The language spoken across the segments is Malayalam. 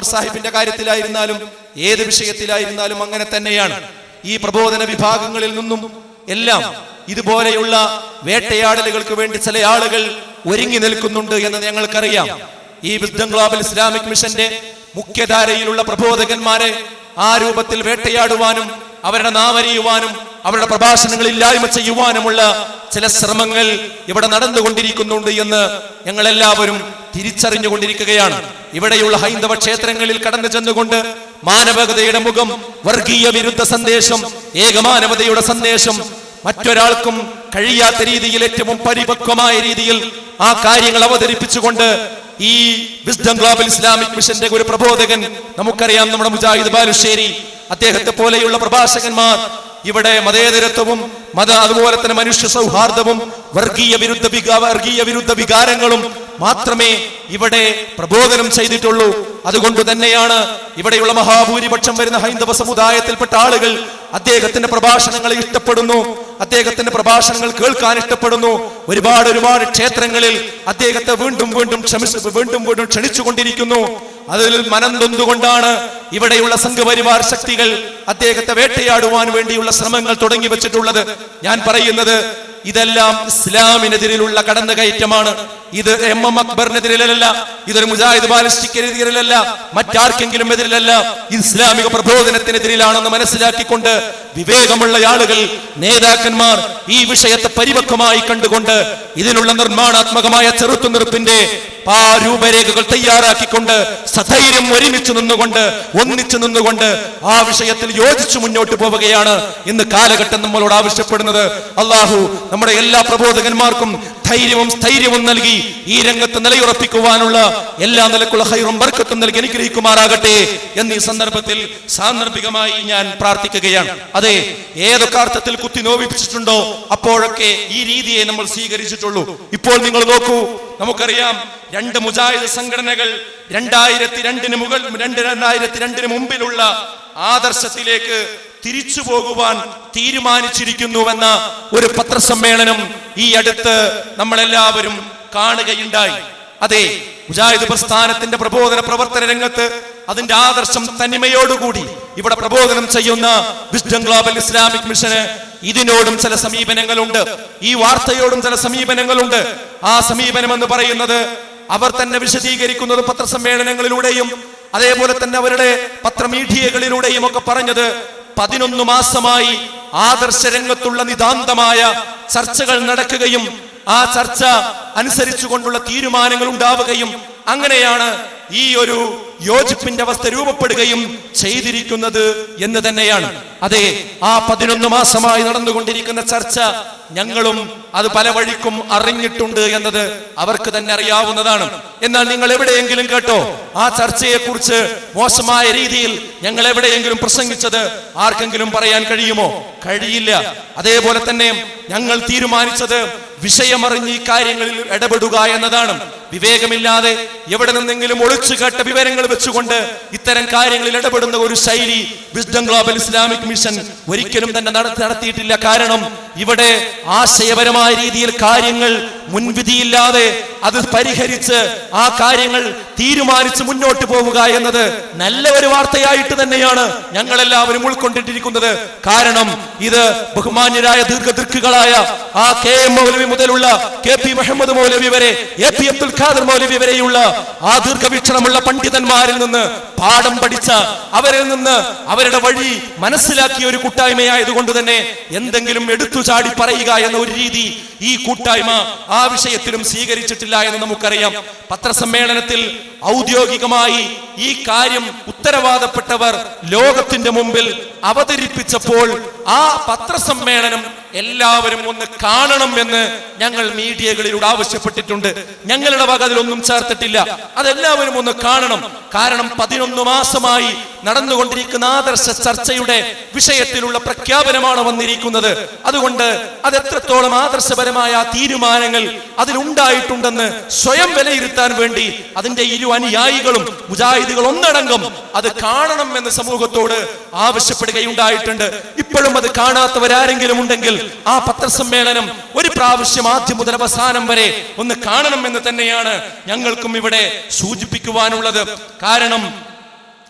സാഹിബിന്റെ കാര്യത്തിലായിരുന്നാലും ഏത് വിഷയത്തിലായിരുന്നാലും അങ്ങനെ തന്നെയാണ്. ഈ പ്രബോധന വിഭാഗങ്ങളിൽ നിന്നും എല്ലാം ഇതുപോലെയുള്ള വേട്ടയാടലുകൾക്ക് വേണ്ടി ചില ആളുകൾ ഒരുങ്ങി നിൽക്കുന്നുണ്ട് എന്ന് ഞങ്ങൾക്കറിയാം. ഈ വിസ്ഡം ഗ്ലോബൽ ഇസ്ലാമിക് മിഷന്റെ മുഖ്യധാരയിലുള്ള പ്രബോധകന്മാരെ ആ രൂപത്തിൽ വേട്ടയാടുവാനും അവരുടെ നാവരിയുവാനും അവരുടെ പ്രഭാഷണങ്ങൾ ഇല്ലായ്മ ചെയ്യുവാനുമുള്ള ചില ശ്രമങ്ങൾ ഇവിടെ നടന്നുകൊണ്ടിരിക്കുന്നുണ്ട് എന്ന് ഞങ്ങൾ എല്ലാവരും തിരിച്ചറിഞ്ഞുകൊണ്ടിരിക്കുകയാണ്. ഇവിടെയുള്ള ഹൈന്ദവ ക്ഷേത്രങ്ങളിൽ കടന്നു ചെന്നുകൊണ്ട് മാനവികതയുടെ മുഖം, വർഗീയ വിരുദ്ധ സന്ദേശം, ഏകമാനവതയുടെ സന്ദേശം മറ്റൊരാൾക്കും കഴിയാത്ത രീതിയിൽ ഏറ്റവും പരിപക്വമായ രീതിയിൽ ആ കാര്യങ്ങൾ അവതരിപ്പിച്ചുകൊണ്ട് ഈ വിസ്ഡം ഗ്ലോബൽ ഇസ്ലാമിക് മിഷന്റെ ഒരു പ്രബോധകൻ, നമുക്കറിയാം നമ്മുടെ മുജാഹിദ് ബാലുശ്ശേരി, അദ്ദേഹത്തെ പോലെയുള്ള പ്രഭാഷകന്മാർ ഇവിടെ മതേതരത്വവും അതുപോലെ തന്നെ മനുഷ്യ സൗഹാർദ്ദവും വർഗീയ വിരുദ്ധ വികാരങ്ങളും മാത്രമേ ഇവിടെ പ്രബോധനം ചെയ്തിട്ടുള്ളൂ. അതുകൊണ്ട് തന്നെയാണ് ഇവിടെയുള്ള മഹാഭൂരിപക്ഷം വരുന്ന ഹൈന്ദവ സമുദായത്തിൽപ്പെട്ട ആളുകൾ അദ്ദേഹത്തിന്റെ പ്രഭാഷണങ്ങളെ ഇഷ്ടപ്പെടുന്നു, അദ്ദേഹത്തിന്റെ പ്രഭാഷണങ്ങൾ കേൾക്കാൻ ഇഷ്ടപ്പെടുന്നു. ഒരുപാട് ക്ഷേത്രങ്ങളിൽ അദ്ദേഹത്തെ വീണ്ടും ക്ഷണിച്ചുകൊണ്ടിരിക്കുന്നു. അതിൽ മനം നൊന്തുകൊണ്ടാണ് ഇവിടെയുള്ള സംഘപരിവാർ ശക്തികൾ അദ്ദേഹത്തെ വേട്ടയാടുവാൻ വേണ്ടിയുള്ള ശ്രമങ്ങൾ തുടങ്ങി വെച്ചിട്ടുള്ളത്. ഞാൻ പറയുന്നത് ഇതെല്ലാം ഇസ്ലാമിനെതിരിലുള്ള കടന്നുകയറ്റമാണ്. ഇത് എം അക്ബറിനെതിരിലല്ല, ഇതൊരു മുജാഹിദ് ബാലിസ്റ്റിക്കെതിരിലല്ല, മറ്റാർക്കെങ്കിലും എതിരിലല്ല, ഇസ്ലാമിക പ്രബോധനത്തിനെതിരിലാണെന്ന് മനസ്സിലാക്കിക്കൊണ്ട് വിവേകമുള്ള ആളുകൾ, നേതാക്കന്മാർ ഈ വിഷയത്തെ പരിപക്വമായി കണ്ടുകൊണ്ട് ഇതിനുള്ള നിർമ്മാണാത്മകമായ ചെറുത്തുനിർപ്പിന്റെ രൂപരേഖകൾ തയ്യാറാക്കിക്കൊണ്ട് സധൈര്യം ഒന്നിച്ചു നിന്നുകൊണ്ട് ആ വിഷയത്തിൽ യോജിച്ചു മുന്നോട്ട് പോവുകയാണ് ഇന്ന് കാലഘട്ടം നമ്മളോട് ആവശ്യപ്പെടുന്നത്. അള്ളാഹു നമ്മുടെ എല്ലാ പ്രബോധകന്മാർക്കും സ്ഥൈര്യവും നൽകി ഈ രംഗത്ത് നിലയുറപ്പിക്കുവാനുള്ള എല്ലാ നിലക്കുള്ള ഖൈറും ബർക്കത്തും നൽകി അനുഗ്രഹിക്കുമാറാകട്ടെ എന്ന് ഈ സന്ദർഭത്തിൽ സാന്ദർഭികമായി ഞാൻ പ്രാർത്ഥിക്കുകയാണ്. അതെ, ഏതൊക്കെ അർത്ഥത്തിൽ കുത്തി നോവിപ്പിച്ചിട്ടുണ്ടോ അപ്പോഴൊക്കെ ഈ രീതിയെ നമ്മൾ സ്വീകരിച്ചിട്ടുള്ളൂ. ഇപ്പോൾ നിങ്ങൾ നോക്കൂ, നമുക്കറിയാം രണ്ട് മുജാഹിദ് സംഘടനകൾ 2002 മുമ്പിലുള്ള ആദർശത്തിലേക്ക് തിരിച്ചു പോകുവാൻ തീരുമാനിച്ചിരിക്കുന്നുവെന്ന ഒരു പത്രസമ്മേളനം ഈ അടുത്ത് നമ്മളെല്ലാവരും കാണുകയുണ്ടായി. അതെ, മുജാഹിദ് പ്രസ്ഥാനത്തിന്റെ പ്രബോധന പ്രവർത്തന രംഗത്ത് അതിന്റെ ആദർശം തനിമയോടുകൂടി ഇവിടെ പ്രബോധനം ചെയ്യുന്ന വിസ്ഡം ഗ്ലോബൽ ഇസ്ലാമിക് മിഷന് ഇതിനോടും ചില സമീപനങ്ങളുണ്ട്, ഈ വാർത്തയോടും ചില സമീപനങ്ങളുണ്ട്. ആ സമീപനം എന്ന് പറയുന്നത് അവർ തന്നെ വിശദീകരിക്കുന്നത് പത്രസമ്മേളനങ്ങളിലൂടെയും അതേപോലെ തന്നെ അവരുടെ പത്രമീഡിയകളിലൂടെയും ഒക്കെ പറഞ്ഞത് 11 മാസമായി ആദർശ രംഗത്തുള്ള നിതാന്തമായ ചർച്ചകൾ നടക്കുകയും ആ ചർച്ച അനുസരിച്ചുകൊണ്ടുള്ള തീരുമാനങ്ങൾ ഉണ്ടാവുകയും അങ്ങനെയാണ് ഈ ഒരു യോജിപ്പിന്റെ അവസ്ഥ രൂപപ്പെടുകയും ചെയ്തിരിക്കുന്നത് എന്ന് തന്നെയാണ്. അതെ, ആ 11 മാസമായി നടന്നുകൊണ്ടിരിക്കുന്ന ചർച്ച ഞങ്ങളും അത് പല വഴിക്കും അറിഞ്ഞിട്ടുണ്ട് എന്നത് അവർക്ക് തന്നെ അറിയാവുന്നതാണ്. എന്നാൽ നിങ്ങൾ എവിടെയെങ്കിലും കേട്ടോ ആ ചർച്ചയെ കുറിച്ച് മോശമായ രീതിയിൽ ഞങ്ങൾ എവിടെയെങ്കിലും പ്രസംഗിച്ചത് ആർക്കെങ്കിലും പറയാൻ കഴിയുമോ? കഴിയില്ല. അതേപോലെ തന്നെ ഞങ്ങൾ തീരുമാനിച്ചത് വിഷയമറിഞ്ഞ് ഈ കാര്യങ്ങളിൽ ഇടപെടുക എന്നതാണ്. വിവേകമില്ലാതെ എവിടെ നിന്നെങ്കിലും ഒളിച്ചു കേട്ട വിവരങ്ങൾ വെച്ചുകൊണ്ട് ഇത്തരം കാര്യങ്ങളിൽ ഇടപെടുന്ന ഒരു ശൈലി വിസ്ഡം ഗ്ലോബൽ ഇസ്ലാമിക് മിഷൻ ഒരിക്കലും തന്നെ നടത്തിയിട്ടില്ല. കാരണം ഇവിടെ ആശയപരമായ രീതിയിൽ കാര്യങ്ങൾ മുൻവിധിയില്ലാതെ അത് പരിഹരിച്ച് ആ കാര്യങ്ങൾ തീരുമാനിച്ച് മുന്നോട്ട് പോവുക എന്നത് നല്ല ഒരു വാർത്തയായിട്ട് തന്നെയാണ് ഞങ്ങൾ എല്ലാവരും ഉൾക്കൊണ്ടിട്ടിരിക്കുന്നത്. കാരണം ഇത് ബഹുമാന്യരായ ദീർഘദൃക്കുകളായ ആ KM മൗലവി മുതലുള്ള KP മുഹമ്മദ് മൗലവി വരെ AP അബ്ദുൽ ഖാദർ മൗലവി വരെയുള്ള ആ ദീർഘവീക്ഷണമുള്ള പണ്ഡിതന്മാരിൽ നിന്ന് പാഠം പഠിച്ച, അവരിൽ നിന്ന് അവരുടെ വഴി മനസ്സിലാക്കിയ ഒരു കൂട്ടായ്മയായതുകൊണ്ട് തന്നെ എന്തെങ്കിലും എടുത്തുചാടി പറയുക എന്ന ഒരു രീതി ഈ കൂട്ടായ്മ ആ വിഷയത്തിലും സ്വീകരിച്ചിട്ടില്ല എന്ന് നമുക്കറിയാം. പത്രസമ്മേളനത്തിൽ ഔദ്യോഗികമായി ഈ കാര്യം ഉത്തരവാദപ്പെട്ടവർ ലോകത്തിന്റെ മുമ്പിൽ അവതരിപ്പിച്ചപ്പോൾ ആ പത്രസമ്മേളനം എല്ലാവരും ഒന്ന് കാണണം എന്ന് ഞങ്ങൾ മീഡിയകളിലൂടെ ആവശ്യപ്പെട്ടിട്ടുണ്ട്. ഞങ്ങളുടെ വക അതിലൊന്നും ചേർത്തിട്ടില്ല. അതെല്ലാവരും ഒന്ന് കാണണം. കാരണം 11 മാസമായി നടന്നുകൊണ്ടിരിക്കുന്ന ആദർശ ചർച്ചയുടെ വിഷയത്തിലുള്ള പ്രഖ്യാപനമാണ് വന്നിരിക്കുന്നത്. അതുകൊണ്ട് അത് എത്രത്തോളം ആദർശപരമായ തീരുമാനങ്ങൾ അതിലുണ്ടായിട്ടുണ്ടെന്ന് സ്വയം വിലയിരുത്താൻ വേണ്ടി അതിന്റെ ഇരു അനുയായികളും മുജാഹിദുകൾ ഒന്നടങ്കം അത് കാണണം എന്ന് സമൂഹത്തോട് ആവശ്യപ്പെടുകയുണ്ടായിട്ടുണ്ട്. ഇപ്പോഴും അത് കാണാത്തവരാരെങ്കിലും ഉണ്ടെങ്കിൽ ആ പത്രസമ്മേളനം ഒരു പ്രാവശ്യം ആദ്യം മുതൽ അവസാനം വരെ ഒന്ന് കാണണമെന്ന് തന്നെയാണ് ഞങ്ങൾക്കും ഇവിടെ സൂചിപ്പിക്കുവാനുള്ളത്. കാരണം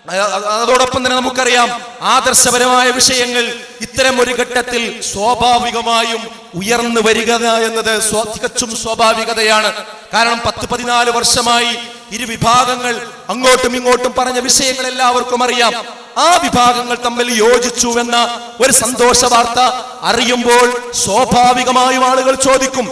അതോടൊപ്പം തന്നെ നമുക്കറിയാം ആദർശപരമായ വിഷയങ്ങൾ ഇത്തരം ഒരു ഘട്ടത്തിൽ സ്വാഭാവികമായും ഉയർന്നു വരിക എന്നത് തികച്ചും സ്വാഭാവികതയാണ്. കാരണം 10-14 വർഷമായി ഇരു വിഭാഗങ്ങൾ അങ്ങോട്ടും ഇങ്ങോട്ടും പറഞ്ഞ വിഷയങ്ങൾ എല്ലാവർക്കും അറിയാം. ആ വിഭാഗങ്ങൾ തമ്മിൽ യോജിച്ചു എന്ന ഒരു സന്തോഷ വാർത്ത അറിയുമ്പോൾ സ്വാഭാവികമായും ആളുകൾ ചോദിക്കും,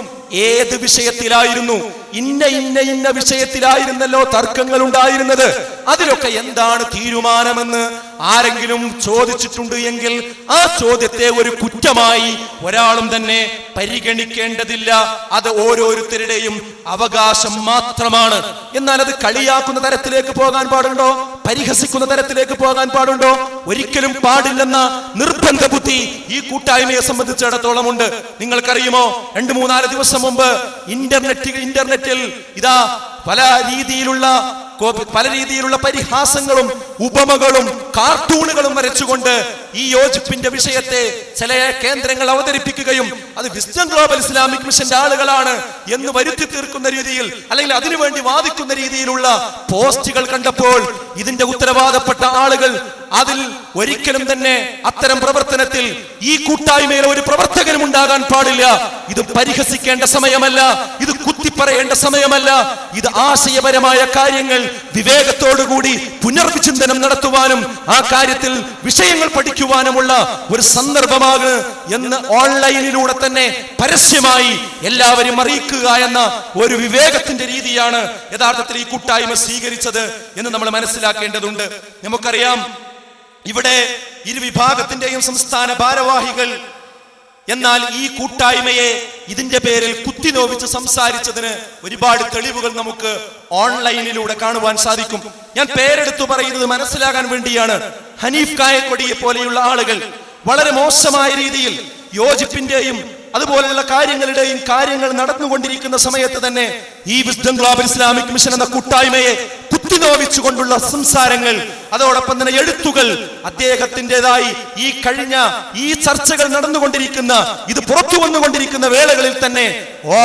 ഏത് വിഷയത്തിലായിരുന്നു? ഇന്ന വിഷയത്തിലായിരുന്നല്ലോ തർക്കങ്ങൾ ഉണ്ടായിരുന്നത്, അതിലൊക്കെ എന്താണ് തീരുമാനമെന്ന് ആരെങ്കിലും ചോദിച്ചിട്ടുണ്ട് എങ്കിൽ ആ ചോദ്യത്തെ ഒരു കുറ്റമായി ഒരാളും തന്നെ പരിഗണിക്കേണ്ടതില്ല. അത് ഓരോരുത്തരുടെയും അവകാശം മാത്രമാണ്. എന്നാൽ അത് കളിയാക്കുന്ന തരത്തിലേക്ക് പോകാൻ പാടുണ്ടോ? പരിഹസിക്കുന്ന തരത്തിലേക്ക് പോകാൻ പാടുണ്ടോ? ഒരിക്കലും പാടില്ലെന്ന നിർബന്ധ ബുദ്ധി ഈ കൂട്ടായ്മയെ സംബന്ധിച്ചിടത്തോളം ഉണ്ട്. നിങ്ങൾക്കറിയുമോ, 2-3 ദിവസം മുമ്പ് ഇന്റർനെറ്റിൽ ഇതാ പല രീതിയിലുള്ള പരിഹാസങ്ങളും ഉപമകളും കാർട്ടൂണുകളും വരച്ചുകൊണ്ട് ഈ യോജിപ്പിന്റെ വിഷയത്തെ ചില കേന്ദ്രങ്ങൾ അവതരിപ്പിക്കുകയും അത് വിസ്ഡം ഗ്ലോബൽ ഇസ്ലാമിക് മിഷന്റെ ആളുകളാണ് എന്ന് വരുത്തി തീർക്കുന്ന രീതിയിൽ, അല്ലെങ്കിൽ അതിനുവേണ്ടി വാദിക്കുന്ന രീതിയിലുള്ള പോസ്റ്റുകൾ കണ്ടപ്പോൾ ഇതിന്റെ ഉത്തരവാദപ്പെട്ട ആളുകൾ അതിൽ ഒരിക്കലും തന്നെ അത്തരം പ്രവർത്തനത്തിൽ ഈ കൂട്ടായ്മയിൽ ഒരു പ്രവർത്തകനും ഉണ്ടാകാൻ പാടില്ല. ഇത് പരിഹസിക്കേണ്ട സമയമല്ല, ഇത് കുത്തിപ്പറയേണ്ട സമയമല്ല. ഇത് ആശയപരമായ കാര്യങ്ങൾ വിവേകത്തോടുകൂടി പുനർവിചിന്തനം നടത്തുവാനും ആ കാര്യത്തിൽ വിഷയങ്ങൾ പഠിക്കുവാനുമുള്ള ഒരു സന്ദർഭമാണ് എന്ന് ഓൺലൈനിലൂടെ തന്നെ പരസ്യമായി എല്ലാവരും അറിയിക്കുക എന്ന ഒരു വിവേകത്തിന്റെ രീതിയാണ് യഥാർത്ഥത്തിൽ ഈ കൂട്ടായ്മ സ്വീകരിച്ചത് എന്ന് നമ്മൾ മനസ്സിലാക്കേണ്ടതുണ്ട്. നമുക്കറിയാം, ഇവിടെ ഇരു വിഭാഗത്തിന്റെയും സംസ്ഥാന ഭാരവാഹികൾ എന്നാൽ ഈ കൂട്ടായ്മയെ ഇതിന്റെ പേരിൽ കുത്തിനോവിച്ച് സംസാരിച്ചതിന് ഒരുപാട് തെളിവുകൾ നമുക്ക് ഓൺലൈനിലൂടെ കാണുവാൻ സാധിക്കും. ഞാൻ പേരെടുത്തു പറയുന്നത് മനസ്സിലാകാൻ വേണ്ടിയാണ്. ഹനീഫ് കായക്കൊടിയെ പോലെയുള്ള ആളുകൾ വളരെ മോശമായ രീതിയിൽ യോജിപ്പിന്റെയും അതുപോലെയുള്ള കാര്യങ്ങൾ നടന്നുകൊണ്ടിരിക്കുന്ന സമയത്ത് തന്നെ ഈ വിസ്ഡം ഗ്ലോബൽ ഇസ്ലാമിക് മിഷൻ എന്ന കൂട്ടായ്മയെ കുത്തിനോവിച്ചുകൊണ്ടുള്ള സംസാരങ്ങൾ, അതോടൊപ്പം തന്നെ എഴുത്തുകൾ അദ്ദേഹത്തിൻ്റെതായി ഈ ചർച്ചകൾ നടന്നുകൊണ്ടിരിക്കുന്ന, ഇത് പുറത്തു വന്നുകൊണ്ടിരിക്കുന്ന വേളകളിൽ തന്നെ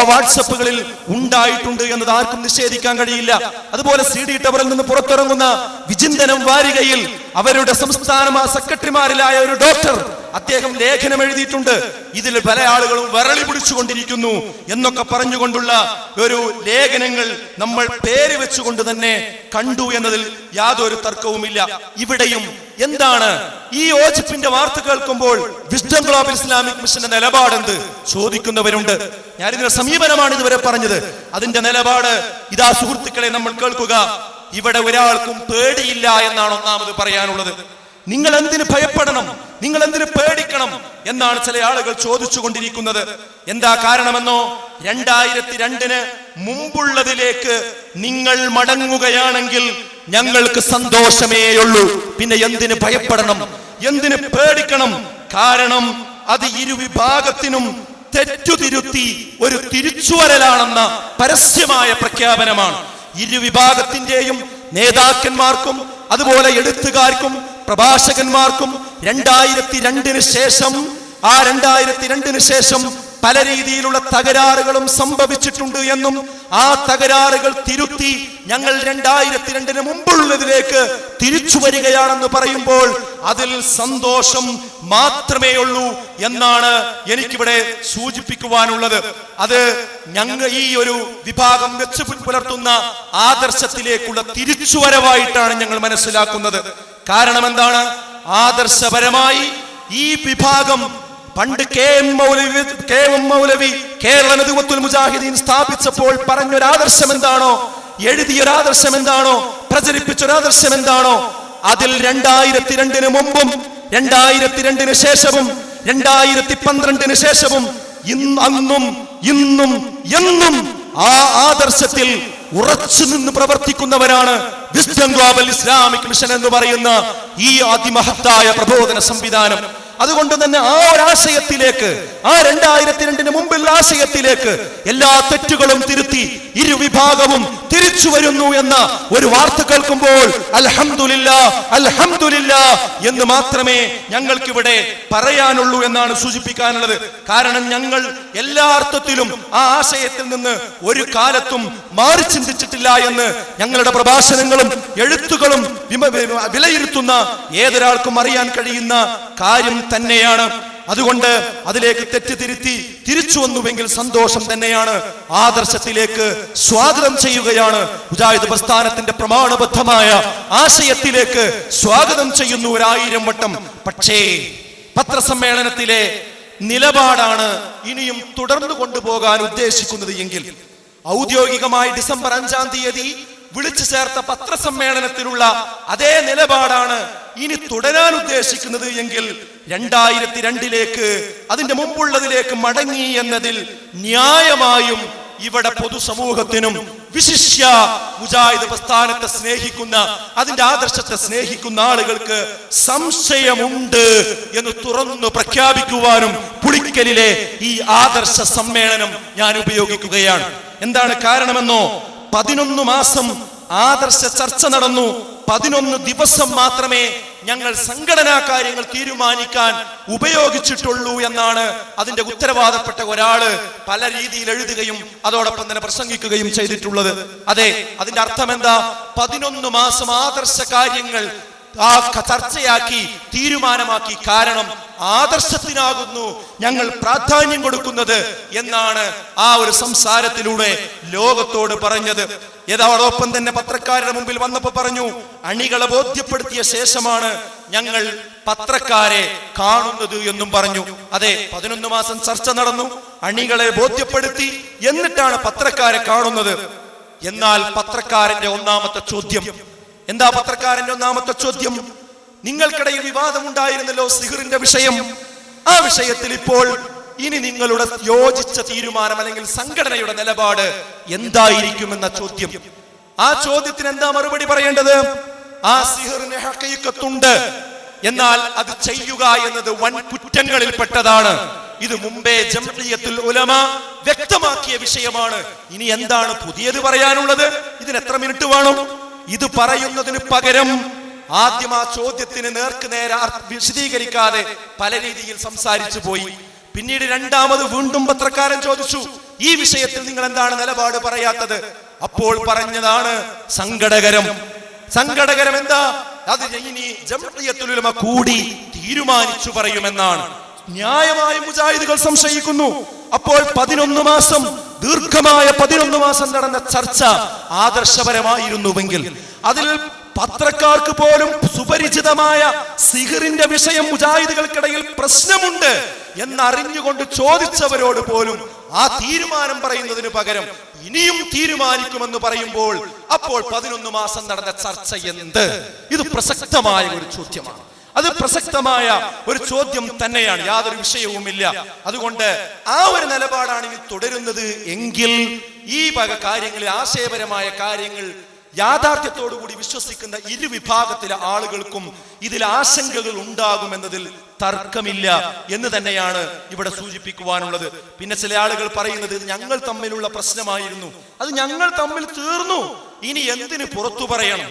വാട്സപ്പുകളിൽ ഉണ്ടായിട്ടുണ്ട് എന്നത് ആർക്കും നിഷേധിക്കാൻ കഴിയില്ല. അതുപോലെ CD ടവറിൽ നിന്ന് പുറത്തിറങ്ങുന്ന വിചിന്തനം വാരികയിൽ അവരുടെ സംസ്ഥാന സെക്രട്ടറിമാരിലായ ഒരു ഡോക്ടർ അദ്ദേഹം ലേഖനം എഴുതിയിട്ടുണ്ട്. ഇതിൽ പല ആളുകളും വിരളി പിടിച്ചുകൊണ്ടിരിക്കുന്നു എന്നൊക്കെ പറഞ്ഞുകൊണ്ടുള്ള ഒരു ലേഖനങ്ങൾ നമ്മൾ പേര് വെച്ചുകൊണ്ട് തന്നെ കണ്ടു എന്നതിൽ യാതൊരു തർക്കവുമില്ല. ഇവിടെയും എന്താണ് ഈ യോജിപ്പിന്റെ വാർത്ത കേൾക്കുമ്പോൾ വിസ്ഡം ഗ്ലോബൽ ഇസ്ലാമിക് മിഷന്റെ നിലപാടെന്ത് ചോദിക്കുന്നവരുണ്ട്. ഞാനിതിന്റെ സമീപനമാണ് ഇതുവരെ പറഞ്ഞത്. അതിന്റെ നിലപാട് ഇതാ സുഹൃത്തുക്കളെ നമ്മൾ കേൾക്കുക. ഇവിടെ ഒരാൾക്കും പേടിയില്ല എന്നാണ് ഒന്നാമത് പറയാനുള്ളത്. നിങ്ങൾ എന്തിന് ഭയപ്പെടണം, നിങ്ങൾ എന്തിന് പേടിക്കണം എന്നാണ് ചില ആളുകൾ ചോദിച്ചുകൊണ്ടിരിക്കുന്നത്. എന്താ കാരണമെന്നോ, 2002 മുമ്പുള്ളതിലേക്ക് നിങ്ങൾ മടങ്ങുകയാണെങ്കിൽ ഞങ്ങൾക്ക് സന്തോഷമേയുള്ളൂ. പിന്നെ എന്തിന് ഭയപ്പെടണം, എന്തിന് പേടിക്കണം? കാരണം അത് ഇരുവിഭാഗത്തിനും തെറ്റുതിരുത്തി ഒരു തിരിച്ചുവരലാണെന്ന പരസ്യമായ പ്രഖ്യാപനമാണ്. ഇരുവിഭാഗത്തിന്റെയും നേതാക്കന്മാർക്കും അതുപോലെ എഴുത്തുകാർക്കും പ്രഭാഷകന്മാർക്കും 2002 ശേഷം പല രീതിയിലുള്ള തകരാറുകളും സംഭവിച്ചിട്ടുണ്ട് എന്നും ആ തകരാറുകൾ തിരുത്തി ഞങ്ങൾ 2002 മുമ്പുള്ളതിലേക്ക് തിരിച്ചു വരികയാണെന്ന് പറയുമ്പോൾ അതിൽ സന്തോഷം മാത്രമേ ഉള്ളൂ എന്നാണ് എനിക്കിവിടെ സൂചിപ്പിക്കുവാനുള്ളത്. അത് ഞങ്ങൾ ഈ ഒരു വിഭാഗം വെച്ച് പുലർത്തുന്ന ആദർശത്തിലേക്കുള്ള തിരിച്ചുവരവായിട്ടാണ് ഞങ്ങൾ മനസ്സിലാക്കുന്നത്. കാരണം എന്താണ്? ആദർശപരമായി ഈ വിഭാഗം പണ്ട് KM മൗലവി കേരള നദുവത്തുൽ മുജാഹിദീൻ സ്ഥാപിച്ചപ്പോൾ പറഞ്ഞൊരാദർശം എന്താണോ, എഴുതിയൊരാദർശം എന്താണോ, പ്രചരിപ്പിച്ചൊരാദർശം എന്താണോ, അതിൽ 2002 മുമ്പും 2002 ശേഷവും 2012 ശേഷവും അന്നും ഇന്നും എന്നും ആ ആദർശത്തിൽ ഉറച്ചു നിന്ന് പ്രവർത്തിക്കുന്നവരാണ് വിസ്ഡം ഗ്ലോബൽ ഇസ്ലാമിക് മിഷൻ എന്ന് പറയുന്ന ഈ അതിമഹത്തായ പ്രബോധന സംവിധാനം. അതുകൊണ്ട് തന്നെ ആ ഒരു ആശയത്തിലേക്ക്, ആ 2002 മുമ്പുള്ള ആശയത്തിലേക്ക് എല്ലാ തെറ്റുകളും തിരുത്തി ഇരുവിഭാഗവും തിരിച്ചു വരുന്നു എന്ന ഒരു വാർത്ത കേൾക്കുമ്പോൾ അൽഹംദുലില്ലാഹ് അൽഹംദുലില്ലാഹ് എന്ന് മാത്രമേ ഞങ്ങൾക്കിവിടെ പറയാനുള്ളൂ എന്നാണ് സൂചിപ്പിക്കാനുള്ളത്. കാരണം ഞങ്ങൾ എല്ലാ അർത്ഥത്തിലും ആ ആശയത്തിൽ നിന്ന് ഒരു കാലത്തും മാറി ചിന്തിച്ചിട്ടില്ല എന്ന് ഞങ്ങളുടെ പ്രഭാഷണങ്ങളും എഴുത്തുകളും വിലയിരുത്തുന്ന ഏതൊരാൾക്കും അറിയാൻ കഴിയുന്ന കാര്യം തന്നെയാണ്. അതുകൊണ്ട് അതിലേക്ക് തെറ്റ് തിരുത്തി തിരിച്ചു വന്നുവെങ്കിൽ സന്തോഷം തന്നെയാണ്. ആദർശത്തിലേക്ക് സ്വാഗതം ചെയ്യുകയാണ്. മുജാഹിദ് പ്രസ്ഥാനത്തിന്റെ പ്രമാണബദ്ധമായ ആശയത്തിലേക്ക് സ്വാഗതം ചെയ്യുന്നു 1000 വട്ടം. പക്ഷേ പത്രസമ്മേളനത്തിലെ നിലപാടാണ് ഇനിയും തുടർന്നു കൊണ്ടുപോകാൻ ഉദ്ദേശിക്കുന്നത് എങ്കിൽ, ഔദ്യോഗികമായി ഡിസംബർ 5-ാം തീയതി വിളിച്ചു ചേർത്ത പത്രസമ്മേളനത്തിലുള്ള അതേ നിലപാടാണ് ഇനി തുടരാൻ ഉദ്ദേശിക്കുന്നത് എങ്കിൽ 2002 അതിന്റെ മുമ്പുള്ളതിലേക്ക് മടങ്ങി എന്നതിൽ ന്യായമായും ഇവിടെ പൊതുസമൂഹത്തിനും വിശിഷ്യ മുജാഹിദ് പ്രസ്ഥാനത്തെ സ്നേഹിക്കുന്ന, അതിന്റെ ആദർശത്തെ സ്നേഹിക്കുന്ന ആളുകൾക്ക് സംശയമുണ്ട് എന്ന് തുറന്നു പ്രഖ്യാപിക്കുവാനും പുളിക്കലിലെ ഈ ആദർശ സമ്മേളനം ഞാൻ ഉപയോഗിക്കുകയാണ്. എന്താണ് കാരണമെന്നോ, 11 മാസം ആദർശ ചർച്ച നടന്നു. 11 ദിവസം മാത്രമേ ഞങ്ങൾ സംഘടനാ കാര്യങ്ങൾ തീരുമാനിക്കാൻ ഉപയോഗിച്ചിട്ടുള്ളൂ എന്നാണ് അതിന്റെ ഉത്തരവാദപ്പെട്ട ഒരാള് പല രീതിയിൽ എഴുതുകയും അതോടൊപ്പം തന്നെ പ്രസംഗിക്കുകയും ചെയ്തിട്ടുള്ളത്. അതെ, അതിന്റെ അർത്ഥം എന്താ? 11 മാസം ആദർശ കാര്യങ്ങൾ ചർച്ചയാക്കി തീരുമാനമാക്കി. കാരണം ആദർശത്തിനാകുന്നു ഞങ്ങൾ പ്രാധാന്യം കൊടുക്കുന്നത് എന്നാണ് ആ ഒരു സംസാരത്തിലൂടെ ലോകത്തോട് പറഞ്ഞത്. അതോടൊപ്പം തന്നെ പത്രക്കാരുടെ മുമ്പിൽ വന്നപ്പോൾ പറഞ്ഞു, അണികളെ ബോധ്യപ്പെടുത്തിയ ശേഷമാണ് ഞങ്ങൾ പത്രക്കാരെ കാണുന്നത് എന്നും പറഞ്ഞു. അതെ, 11 മാസം ചർച്ച നടന്നു, അണികളെ ബോധ്യപ്പെടുത്തി, എന്നിട്ടാണ് പത്രക്കാരെ കാണുന്നത്. എന്നാൽ പത്രക്കാരന്റെ ഒന്നാമത്തെ ചോദ്യം എന്താ? പത്രക്കാരന്റെ ഒന്നാമത്തെ ചോദ്യം, നിങ്ങൾക്കിടയിൽ വിവാദമുണ്ടായിരുന്നല്ലോ സിഹറിന്റെ വിഷയം, ആ വിഷയത്തിൽ ഇപ്പോൾ ഇനി നിങ്ങളുടെ യോജിച്ച തീരുമാനം അല്ലെങ്കിൽ സംഘടനയുടെ നിലപാട് എന്തായിരിക്കുമെന്ന ചോദ്യം. ആ ചോദ്യത്തിന് എന്താ മറുപടി പറയേണ്ടത്? ആ സിഹറിന് ഹഖീഖത്തുണ്ട്, എന്നാൽ അത് ചെയ്യുക എന്നത് വൻ കുറ്റങ്ങളിൽ പെട്ടതാണ്. ഇത് മുമ്പേ ജംഇയ്യത്തുൽ ഉലമ വ്യക്തമാക്കിയ വിഷയമാണ്. ഇനി എന്താണ് പുതിയത് പറയാനുള്ളത്? ഇതിന് എത്ര മിനിറ്റ് വേണം? ഇത് പറയുന്നതിന് പകരം ആദ്യം ആ ചോദ്യത്തിന് നേർക്ക് നേരെ വിശദീകരിക്കാതെ പല രീതിയിൽ സംസാരിച്ചു പോയി. പിന്നീട് രണ്ടാമത് വീണ്ടും പത്രക്കാരൻ ചോദിച്ചു, ഈ വിഷയത്തിൽ നിങ്ങൾ എന്താണ് നിലപാട് പറയാത്തത്? അപ്പോൾ പറഞ്ഞതാണ് സംഘടകരം. സംഘടകരം എന്താ? അത് ഇനി ജംഇയ്യത്തുൽ ഉലമ കൂടി തീരുമാനിച്ചു പറയുമെന്നാണ്. ന്യായമായി മുജാഹിദുകൾ സംശയിക്കുന്നു. അപ്പോൾ 11 മാസം ദീർഘമായ 11 മാസം നടന്ന ചർച്ച ആദർശപരമായിരുന്നുവെങ്കിൽ, അതിൽ പത്രക്കാർക്ക് പോലും സുപരിചിതമായ സിഹറിന്റെ വിഷയം മുജാഹിദുകൾക്കിടയിൽ പ്രശ്നമുണ്ട് എന്നറിഞ്ഞുകൊണ്ട് ചോദിച്ചവരോട് പോലും ആ തീരുമാനം പറയുന്നതിന് പകരം ഇനിയും തീരുമാനിക്കുമെന്ന് പറയുമ്പോൾ അപ്പോൾ 11 മാസം നടന്ന ചർച്ച എന്ത്? ഇത് പ്രസക്തമായ ഒരു ചോദ്യമാണ്. അത് പ്രസക്തമായ ഒരു ചോദ്യം തന്നെയാണ്, യാതൊരു വിഷയവുമില്ല. അതുകൊണ്ട് ആ ഒരു നിലപാടാണ് ഇനി തുടരുന്നത് എങ്കിൽ ഈ വക കാര്യങ്ങളിൽ, ആശയപരമായ കാര്യങ്ങൾ യാഥാർത്ഥ്യത്തോടുകൂടി വിശ്വസിക്കുന്ന ഇരുവിഭാഗത്തിലെ ആളുകൾക്കും ഇതിൽ ആശങ്കകൾ ഉണ്ടാകുമെന്നതിൽ തർക്കമില്ല എന്ന് തന്നെയാണ് ഇവിടെ സൂചിപ്പിക്കുവാനുള്ളത്. പിന്നെ ചില ആളുകൾ പറയുന്നത് ഞങ്ങൾ തമ്മിലുള്ള പ്രശ്നമായിരുന്നു, അത് ഞങ്ങൾ തമ്മിൽ തീർന്നു, ഇനി എന്തിന് പുറത്തു പറയണം?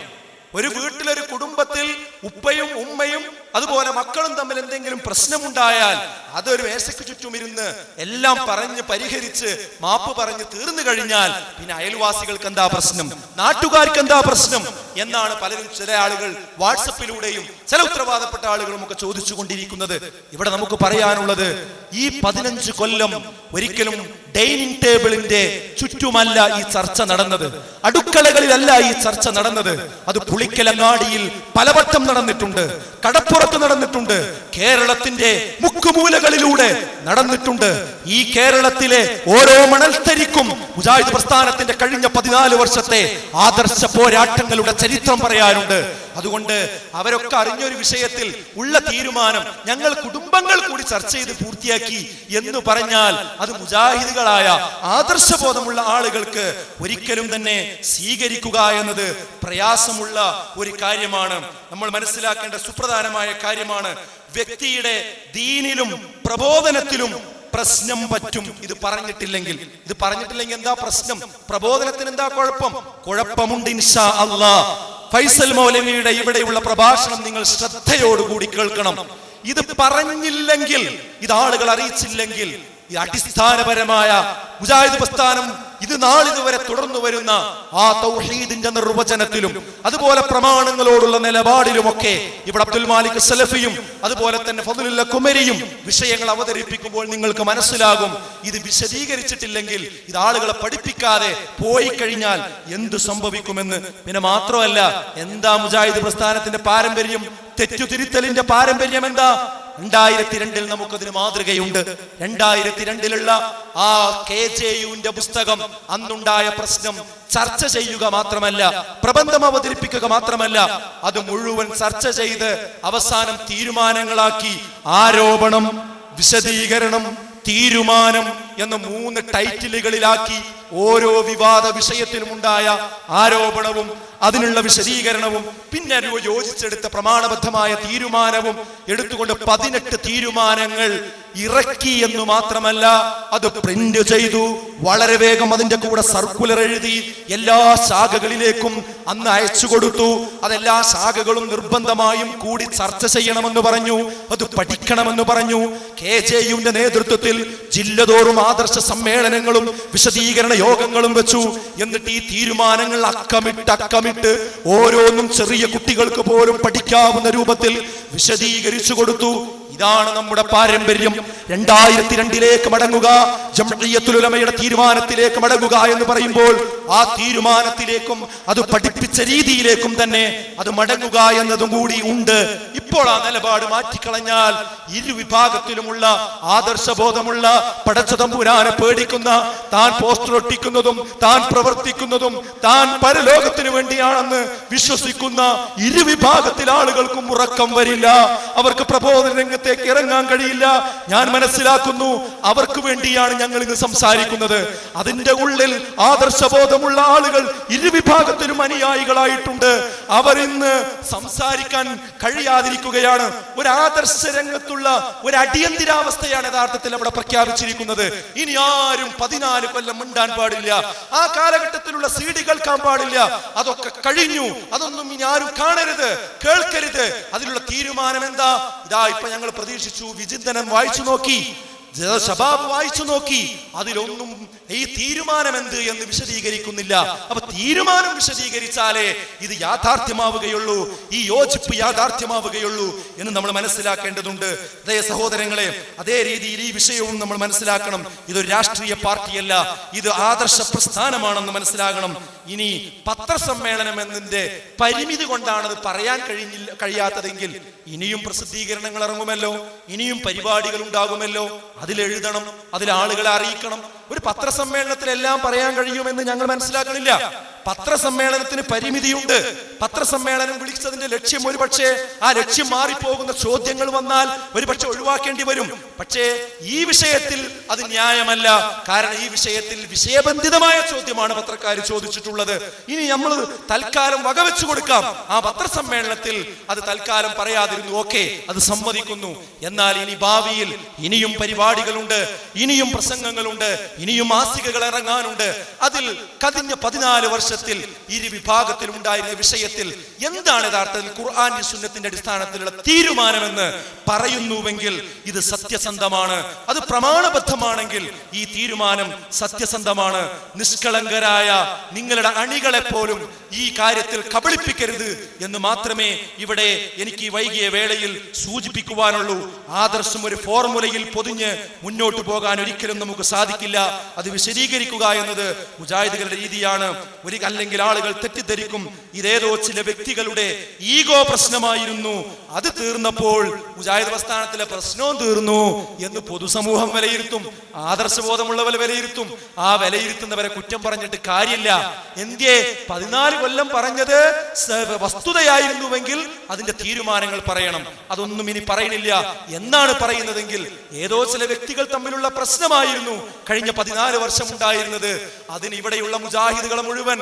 ഒരു വീട്ടിലൊരു കുടുംബത്തിൽ ഉപ്പയും ഉമ്മയും അതുപോലെ മക്കളും തമ്മിൽ എന്തെങ്കിലും പ്രശ്നമുണ്ടായാൽ അതൊരു മേശയ്ക്ക് ചുറ്റും ഇരുന്ന് എല്ലാം പറഞ്ഞ് പരിഹരിച്ച് മാപ്പ് പറഞ്ഞ് തീർന്നു കഴിഞ്ഞാൽ പിന്നെ അയൽവാസികൾക്ക് എന്താ പ്രശ്നം, നാട്ടുകാർക്ക് എന്താ പ്രശ്നം എന്നാണ് പലരും, ചില ആളുകൾ വാട്സപ്പിലൂടെയും ചില ഉത്തരവാദപ്പെട്ട ആളുകളും ഒക്കെ ചോദിച്ചുകൊണ്ടിരിക്കുന്നത്. ഇവിടെ നമുക്ക് പറയാനുള്ളത്, ഈ 15 കൊല്ലം ഒരിക്കലും ഡൈനിങ് ടേബിളിന്റെ ചുറ്റുമല്ല ഈ ചർച്ച നടന്നത്, അടുക്കളകളിലല്ല ഈ ചർച്ച നടന്നത്. അത് പുളിക്കലങ്ങാടിയിൽ പലവട്ടം നടന്നിട്ടുണ്ട്, കടപ്പുറത്ത് നടന്നിട്ടുണ്ട്, കേരളത്തിന്റെ മുക്കുമൂലകളിലൂടെ നടന്നിട്ടുണ്ട്. ഈ കേരളത്തിലെ ഓരോ മണൽത്തരിക്കും മുജാഹിദ് പ്രസ്ഥാനത്തിന്റെ കഴിഞ്ഞ 14 വർഷത്തെ ആദർശ പോരാട്ടങ്ങളുടെ ചരിത്രം പറയാനുണ്ട്. അതുകൊണ്ട് അവരൊക്കെ അറിഞ്ഞൊരു വിഷയത്തിൽ ഉള്ള തീരുമാനം ഞങ്ങൾ കുടുംബങ്ങൾ കൂടി ചർച്ച ചെയ്ത് പൂർത്തിയാക്കി എന്ന് പറഞ്ഞാൽ അത് മുജാഹിദുകളായ ആദർശബോധമുള്ള ആളുകൾക്ക് ഒരിക്കലും തന്നെ സ്വീകരിക്കുക എന്നത് പ്രയാസമുള്ള ഒരു കാര്യമാണ്. നമ്മൾ മനസ്സിലാക്കേണ്ട സുപ്രധാനമായ കാര്യമാണ്. വ്യക്തിയുടെ ദീനിലും പ്രബോധനത്തിലും പ്രശ്നം പറ്റും. ഇത് പറഞ്ഞിട്ടില്ലെങ്കിൽ എന്താ പ്രശ്നം? പ്രബോധനത്തിന് എന്താ കുഴപ്പമുണ്ട് ഇൻഷാ അല്ലാഹ്. ഫൈസൽ മൗലവിയുടെ ഇവിടെയുള്ള പ്രഭാഷണം നിങ്ങൾ ശ്രദ്ധയോടുകൂടി കേൾക്കണം. ഇത് പറഞ്ഞില്ലെങ്കിൽ, ഇത് ആളുകൾ അറിയിച്ചില്ലെങ്കിൽ, ഈ അടിസ്ഥാനപരമായ മുജാഹിദ് പ്രസ്ഥാനം ഇത് നാളിതുവരെ തുടർന്നു വരുന്ന ആ തൗഹീദിന്റെ നിർവചനത്തിലും അതുപോലെ പ്രമാണങ്ങളോടുള്ള നിലപാടിലുമൊക്കെ ഇവിടെ അബ്ദുൽ മാലിക് സലഫിയും അതുപോലെ തന്നെ ഫദ്ലുല്ല കുമരിയും വിഷയങ്ങൾ അവതരിപ്പിക്കുമ്പോൾ നിങ്ങൾക്ക് മനസ്സിലാകും, ഇത് വിശദീകരിച്ചിട്ടില്ലെങ്കിൽ, ഇത് ആളുകളെ പഠിപ്പിക്കാതെ പോയി കഴിഞ്ഞാൽ എന്തു സംഭവിക്കുമെന്ന്. പിന്നെ മാത്രമല്ല, എന്താ മുജാഹിദ് പ്രസ്ഥാനത്തിന്റെ പാരമ്പര്യം? തെറ്റുതിരുത്തലിന്റെ പാരമ്പര്യം എന്താ? 2002 നമുക്കതിന് മാതൃകയുണ്ട്. 2002 ആ KJUവിന്റെ പുസ്തകം, അന്നുണ്ടായ പ്രശ്നം ചർച്ച ചെയ്യുക മാത്രമല്ല, പ്രബന്ധം അവതരിപ്പിക്കുക മാത്രമല്ല, അത് മുഴുവൻ ചർച്ച ചെയ്ത് അവസാനം തീരുമാനങ്ങളാക്കി ആരോപണം, വിശദീകരണം, തീരുമാനം എന്ന 3 ടൈറ്റിലുകളിലാക്കി ഓരോ വിവാദ വിഷയത്തിലും ഉണ്ടായ ആരോപണവും അതിനുള്ള വിശദീകരണവും പിന്നെ യോജിച്ചെടുത്ത പ്രമാണബദ്ധമായ തീരുമാനവും എടുത്തുകൊണ്ട് 18 തീരുമാനങ്ങൾ ഇറക്കി എന്ന് മാത്രമല്ല, അത് പ്രിന്റ് ചെയ്തു. വളരെ വേഗം അതിന്റെ കൂടെ സർക്കുലർ എഴുതി എല്ലാ ശാഖകളിലേക്കും അന്ന് അയച്ചു കൊടുത്തു. അതെല്ലാ ശാഖകളും നിർബന്ധമായും കൂടി ചർച്ച ചെയ്യണമെന്ന് പറഞ്ഞു, അത് പഠിക്കണമെന്ന് പറഞ്ഞു. KJUവിന്റെ നേതൃത്വത്തിൽ ജില്ലതോറും ആദർശ സമ്മേളനങ്ങളും വിശദീകരണ യോഗങ്ങളും വെച്ചു. എന്നിട്ട് ഈ തീരുമാനങ്ങൾ അക്കമിട്ട് ഓരോന്നും ചെറിയ കുട്ടികൾക്ക് പോലും പഠിക്കാവുന്ന രൂപത്തിൽ വിശദീകരിച്ചു കൊടുത്തു. ഇതാണ് നമ്മുടെ പാരമ്പര്യം. 2002 മടങ്ങുക, ജംഇയ്യത്തുൽ ഉലമയുടെ തീരുമാനത്തിലേക്ക് മടങ്ങുക എന്ന് പറയുമ്പോൾ ആ തീരുമാനത്തിലേക്കും അത് പഠിപ്പിച്ച രീതിയിലേക്കും തന്നെ അത് മടങ്ങുക എന്നതും കൂടി ഉണ്ട്. ഇപ്പോൾ ആ നിലപാട് മാറ്റിക്കളഞ്ഞാൽ ഇരുവിഭാഗത്തിലുമുള്ള ആദർശബോധമുള്ള, പടച്ചതമ്പുരാനെ പേടിക്കുന്ന, താൻ പോസ്റ്റർ ഒട്ടിക്കുന്നതും താൻ പ്രവർത്തിക്കുന്നതും താൻ പരലോകത്തിന് വേണ്ടിയാണെന്ന് വിശ്വസിക്കുന്ന ഇരുവിഭാഗത്തിൽ ആളുകൾക്കും ഉറക്കം വരില്ല. അവർക്ക് പ്രബോധന രംഗത്തേക്ക് ഇറങ്ങാൻ കഴിയില്ല. ഞാൻ മനസ്സിലാക്കുന്നു, അവർക്ക് വേണ്ടിയാണ് ഞങ്ങൾ ഇന്ന് സംസാരിക്കുന്നത്. അതിന്റെ ഉള്ളിൽ ആദർശബോധമുള്ള ആളുകൾ ഇരുവിഭാഗത്തിലും അനുയായികളായിട്ടുണ്ട്. അവർ ഇന്ന് സംസാരിക്കാൻ കഴിയാതിരിക്കുകയാണ്. ഒരു ആദർശ രംഗത്തുള്ള ഒരു അടിയന്തരാവസ്ഥയാണ് യഥാർത്ഥത്തിൽ അവിടെ പ്രഖ്യാപിച്ചിരിക്കുന്നത്. ഇനി ആരും 14 കൊല്ലം മിണ്ടാൻ പാടില്ല, ആ കാലഘട്ടത്തിലുള്ള CD കേൾക്കാൻ പാടില്ല. അതൊക്കെ കഴിഞ്ഞു. അതൊന്നും ഇനി ആരും കാണരുത്, കേൾക്കരുത്. അതിലുള്ള തീരുമാനം എന്താ? ഇതാ ഇപ്പൊ ഞങ്ങൾ പ്രതീക്ഷിച്ചു, വിചിന്തനം വായിച്ചു നോക്കി, ശബാബ് വായിച്ചു നോക്കി, അതിലൊന്നും ഈ തീരുമാനം എന്ത് എന്ന് വിശദീകരിക്കുന്നില്ല. അപ്പൊ തീരുമാനം വിശദീകരിച്ചാലേ ഇത് യാഥാർത്ഥ്യമാവുകയുള്ളൂ, ഈ യോജിപ്പ് യാഥാർത്ഥ്യമാവുകയുള്ളൂ എന്ന് നമ്മൾ മനസ്സിലാക്കേണ്ടതുണ്ട്. അതേ സഹോദരങ്ങളെ, അതേ രീതിയിൽ ഈ വിഷയവും നമ്മൾ മനസ്സിലാക്കണം. ഇതൊരു രാഷ്ട്രീയ പാർട്ടിയല്ല, ഇത് ആദർശ പ്രസ്ഥാനമാണെന്ന് മനസ്സിലാകണം. ഇനി പത്രസമ്മേളനം എന്നതിന്റെ പരിമിതി കൊണ്ടാണ് അത് പറയാൻ കഴിയാത്തതെങ്കിൽ ഇനിയും പ്രസിദ്ധീകരണങ്ങൾ ഇറങ്ങുമല്ലോ, ഇനിയും പരിപാടികൾ ഉണ്ടാകുമല്ലോ. അതിലെഴുതണം, അതിൽ ആളുകളെ അറിയിക്കണം. ഒരു പത്രസമ്മേളനത്തിൽ എല്ലാം പറയാൻ കഴിയുമെന്ന് ഞങ്ങൾ മനസ്സിലാക്കണില്ല. പത്രസമ്മേളനത്തിന് പരിമിതിയുണ്ട്. പത്രസമ്മേളനം വിളിച്ചതിന്റെ ലക്ഷ്യം ഒരുപക്ഷെ ആ ലക്ഷ്യം മാറിപ്പോകുന്ന ചോദ്യങ്ങൾ വന്നാൽ ഒരുപക്ഷെ ഒഴിവാക്കേണ്ടി വരും. പക്ഷേ ഈ വിഷയത്തിൽ അത് ന്യായമല്ല. കാരണം ഈ വിഷയത്തിൽ വിഷയബന്ധിതമായ ചോദ്യമാണ് പത്രക്കാർ ചോദിച്ചിട്ടുള്ളത്. ഇനി നമ്മൾ തൽക്കാലം വകവെച്ചു കൊടുക്കാം. ആ പത്രസമ്മേളനത്തിൽ അത് തൽക്കാലം പറയാതിരുന്നു, ഓക്കെ, അത് സമ്മതിക്കുന്നു. എന്നാൽ ഇനി ഭാവിയിൽ ഇനിയും പരിപാടികളുണ്ട്, ഇനിയും പ്രസംഗങ്ങളുണ്ട്, ഇനിയും മാസികകൾ ഇറങ്ങാനുണ്ട്. അതിൽ കഴിഞ്ഞ 14 വർഷത്തിൽ ഇരു വിഭാഗത്തിൽ ഉണ്ടായിരുന്ന വിഷയത്തിൽ എന്താണ് യഥാർത്ഥത്തിൽ ഖുർആൻ സുന്നത്തിന്റെ അടിസ്ഥാനത്തിലുള്ള തീരുമാനമെന്ന് പറയുന്നുവെങ്കിൽ ഇത് സത്യസന്ധമാണ്, അത് പ്രമാണബദ്ധമാണെങ്കിൽ ഈ തീരുമാനം സത്യസന്ധമാണ്. നിഷ്കളങ്കരായ നിങ്ങളുടെ അണികളെ പോലും ഈ കാര്യത്തിൽ കബളിപ്പിക്കരുത് എന്ന് മാത്രമേ ഇവിടെ എനിക്ക് വൈകിയ വേളയിൽ സൂചിപ്പിക്കുവാനുള്ളൂ. ആദർശം ഒരു ഫോർമുലയിൽ പൊതിഞ്ഞ് മുന്നോട്ട് പോകാൻ ഒരിക്കലും നമുക്ക് സാധിക്കില്ല. അത് വിശദീകരിക്കുക എന്നത് മുജാഹിദുകളുടെ രീതിയാണ്. അല്ലെങ്കിൽ ആളുകൾ തെറ്റിദ്ധരിക്കും, ഇതേതോ ചില വ്യക്തികളുടെ ഈഗോ പ്രശ്നമായിരുന്നു, അത് തീർന്നപ്പോൾ മുജാഹിദ് പ്രസ്ഥാനത്തിലെ പ്രശ്നവും തീർന്നു എന്ന് പൊതുസമൂഹം വിലയിരുത്തും, ആദർശബോധമുള്ളവർ വിലയിരുത്തും. ആ വിലയിരുത്തുന്നവരെ കുറ്റം പറഞ്ഞിട്ട് കാര്യമില്ല. എന്തേ 14 കൊല്ലം പറഞ്ഞത് വസ്തുതയായിരുന്നുവെങ്കിൽ അതിന്റെ തീരുമാനങ്ങൾ പറയണം. അതൊന്നും ഇനി പറയണില്ല. എന്നാണ് പറയുന്നതെങ്കിൽ ഏതോ ചില വ്യക്തികൾ തമ്മിലുള്ള പ്രശ്നമായിരുന്നു കഴിഞ്ഞ 14 വർഷം ഉണ്ടായിരുന്നത്. അതിന് ഇവിടെയുള്ള മുജാഹിദുകളെ മുഴുവൻ